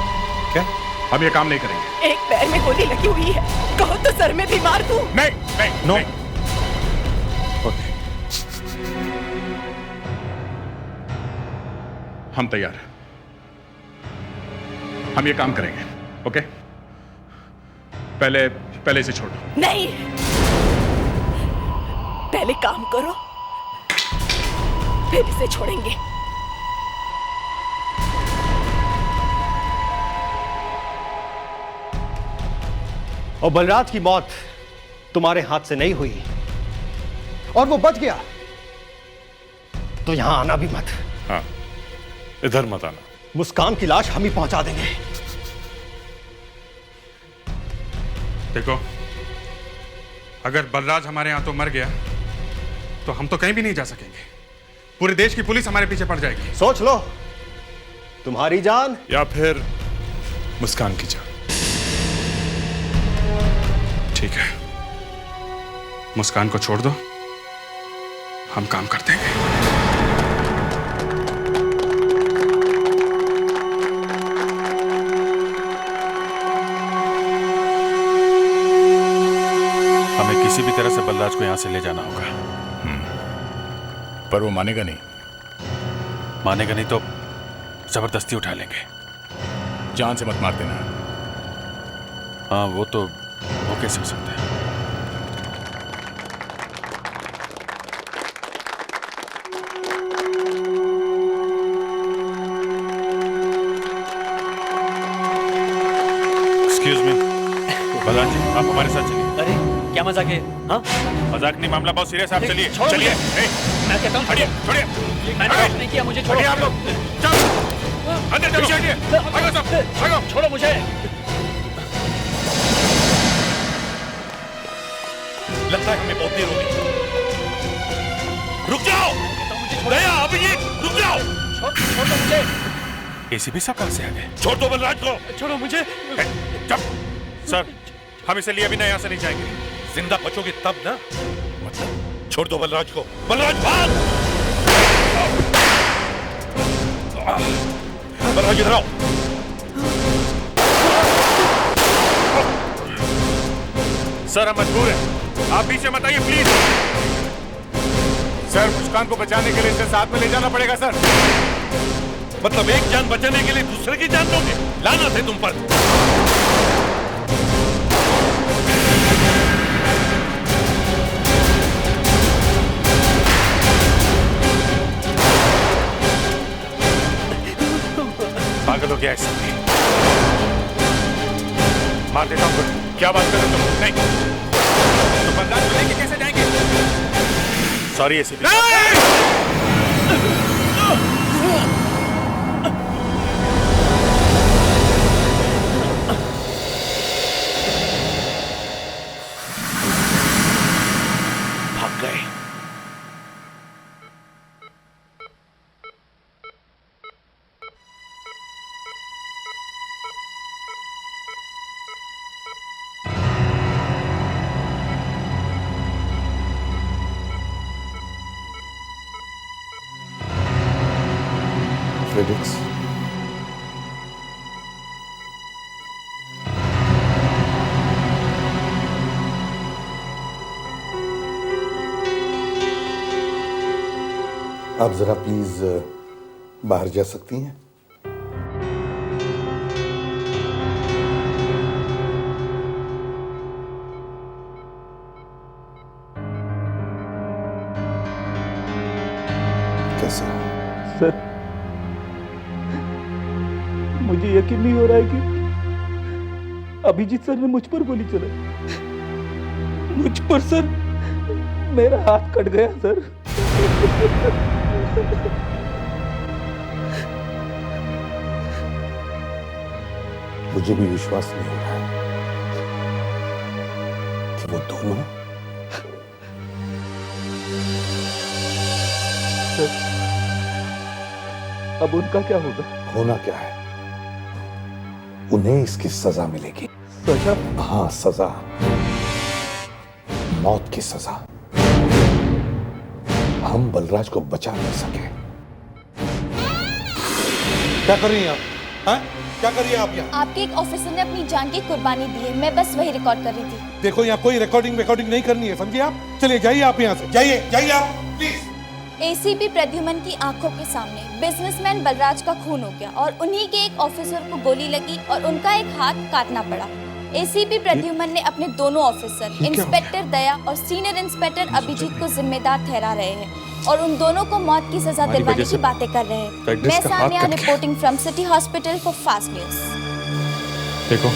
क्या? हम ये काम नहीं करेंगे। एक पैर में गोली लगी हुई है, कहो तो सर में भी मार दूं। नहीं नहीं नो। हम तैयार हैं। हम ये काम करेंगे, ओके? पहले इसे छोड़ दो। नहीं, पहले काम करो फिर इसे छोड़ेंगे। और बलराज की मौत तुम्हारे हाथ से नहीं हुई और वो बच गया तो यहां आना भी मत। हाँ, इधर मत आना। मुस्कान की लाश हम ही पहुंचा देंगे। देखो, अगर बलराज हमारे यहां तो मर गया तो हम तो कहीं भी नहीं जा सकेंगे। पूरे देश की पुलिस हमारे पीछे पड़ जाएगी। सोच लो, तुम्हारी जान या फिर मुस्कान की जान। ठीक है, मुस्कान को छोड़ दो, हम काम कर देंगे। हमें किसी भी तरह से बलराज को यहां से ले जाना होगा। पर वो मानेगा नहीं। मानेगा नहीं तो जबरदस्ती उठा लेंगे। जान से मत मार देना। हाँ, वो कैसे हो सकता है? एक्सक्यूज मी, बलराज जी आप हमारे साथ चलिए। अरे क्या मजाक है? हाँ? मजाक नहीं, मामला बहुत सीरियस है। आप चलिए छोड़ो चलिए। मुझे। मैं कहता हूँ छोड़िए छोड़िए। मैंने कुछ नहीं किया, मुझे छोड़ो। आप लोग चलो अंदर चलो। भागो सब, भागो। छोड़ो मुझे। लगता है हमें बहुत देर हो गई। रुक जाओ दया, अभिजीत रुक जाओ। छोड़ दो मुझे। एसीपी साहब कहां से आ गए? छोड़ दो बलराज को। छोड़ो मुझे। चुप। सर, हम इसे लिए बिना यहाँ से नहीं जाएंगे। जिंदा बचोगे तब ना। मतलब छोड़ दो बलराज को। बलराज भाग। बलराज इधर आओ। सर हम मजबूर हैं, आप पीछे मत आइए प्लीज। सर मुस्कान को बचाने के लिए इसे साथ में ले जाना पड़ेगा सर। मतलब एक जान बचाने के लिए दूसरे की जान दोगे? लानत है तुम पर। पागल हो गया है सब। मार देता हूं। क्या बात कर रहे हो तुम? नहीं तो बलराज को लेके कैसे जाएंगे? Sorry ACP. भाग गए। फेलिक्स, आप जरा प्लीज बाहर जा सकती हैं? कैसा? सर, मुझे यकीन नहीं हो रहा है कि अभिजीत सर ने मुझ पर गोली चलाई। मुझ पर सर, मेरा हाथ कट गया सर। मुझे भी विश्वास नहीं हो रहा है कि वो दोनों अब उनका क्या होगा? होना क्या है, उन्हें इसकी सजा मिलेगी। सजा? हाँ, सजा, मौत की सजा। हम बलराज को बचा नहीं सके। क्या कर रही हैं आप? हाँ? क्या कर रही हैं आप यहाँ? आपके एक ऑफिसर ने अपनी जान की कुर्बानी दी है, मैं बस वही रिकॉर्ड कर रही थी। देखो, यहाँ कोई रिकॉर्डिंग नहीं करनी है, समझिए आप? चलिए जाइए आप यहाँ से, जाइए आप प्लीज। एसीपी प्रद्युमन की आंखों के सामने बिजनेसमैन बलराज का खून हो गया और उन्हीं के एक ऑफिसर को गोली लगी और उनका एक हाथ काटना पड़ा। एसीपी प्रद्युमन ने अपने दोनों ऑफिसर इंस्पेक्टर दया और सीनियर इंस्पेक्टर अभिजीत को जिम्मेदार ठहरा रहे हैं और उन दोनों को मौत की सजा दिलवाने की बातें कर रहे हैं। मैं Sania reporting from city hospital for fast news. देखो,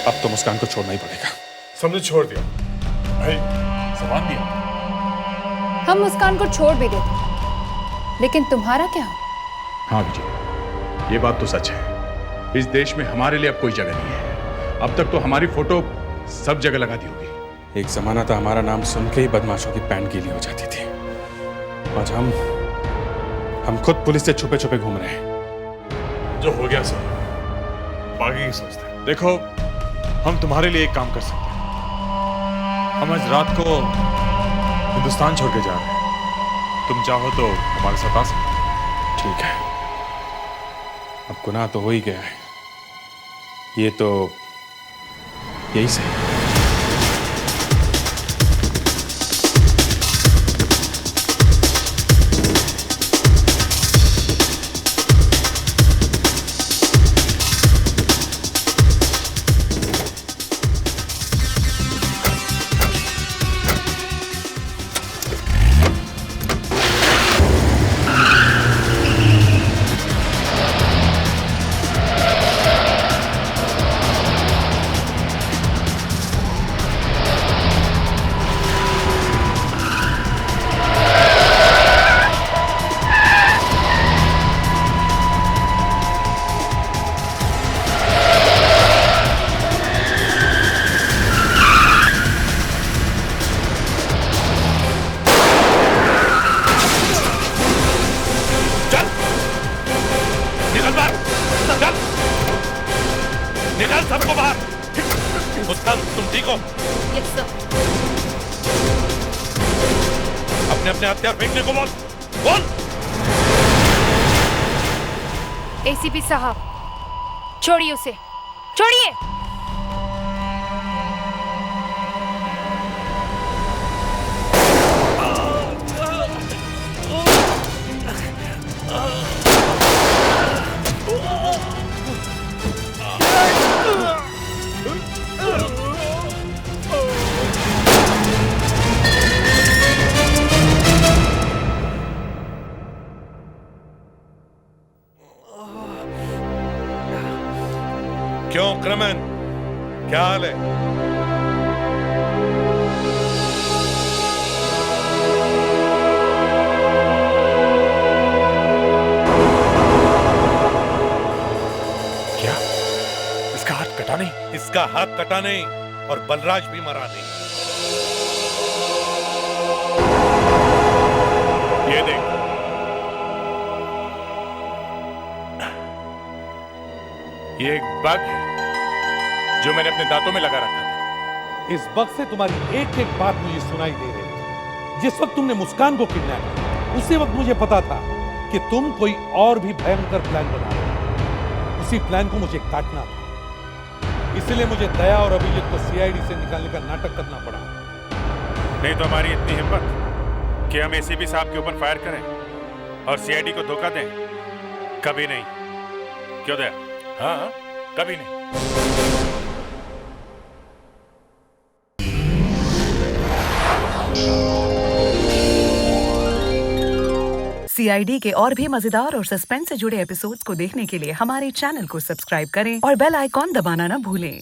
अब तो मुस्कान को छोड़ना ही पड़ेगा। सबने छोड़ दिया भाई, जबान दिया। हम मुस्कान को छोड़ भी देते, लेकिन तुम्हारा क्या? हाँ विजय, ये बात तो सच है। इस देश में हमारे लिए अब कोई जगह नहीं है। अब तक तो हमारी फोटो सब जगह लगा दी होगी। एक जमाना था हमारा नाम सुन के ही बदमाशों की पैंट गीली हो जाती थी। आज हम खुद पुलिस से छुपे छुपे घूम रहे हैं। जो हो गया सर, बाकी की सोचते हैं। देखो, हम तुम्हारे लिए एक काम कर सकते हैं। हम आज रात को हिंदुस्तान छोड़ के जा रहे हैं। तुम चाहो तो हमारे साथ आ सकते हो। ठीक है, अब गुनाह तो हो ही गया है, ये तो यही सही। एसीपी साहब, छोड़िए उसे, छोड़िए। क्यों क्रमन, क्या हाल है? क्या? इसका हाथ कटा नहीं? इसका हाथ कटा नहीं और बलराज भी मरा नहीं। ये देख, ये एक बग है जो मैंने अपने दांतों में लगा रखा था। इस बग से तुम्हारी एक एक बात मुझे सुनाई दे रही थी। जिस वक्त तुमने मुस्कान को किडनैप किया, उसी वक्त मुझे पता था कि तुम कोई और भी भयंकर प्लान बना रहे हो। उसी प्लान को मुझे काटना था, इसलिए मुझे दया और अभिजीत को सीआईडी से निकालने का नाटक करना पड़ा। नहीं तो हमारी इतनी हिम्मत कि हम एसीपी साहब के ऊपर फायर करें और सीआईडी को धोखा दें? कभी नहीं। क्यों दया? हाँ, कभी नहीं। सीआईडी के और भी मजेदार और सस्पेंस से जुड़े एपिसोड्स को देखने के लिए हमारे चैनल को सब्सक्राइब करें और बेल आइकॉन दबाना ना भूलें।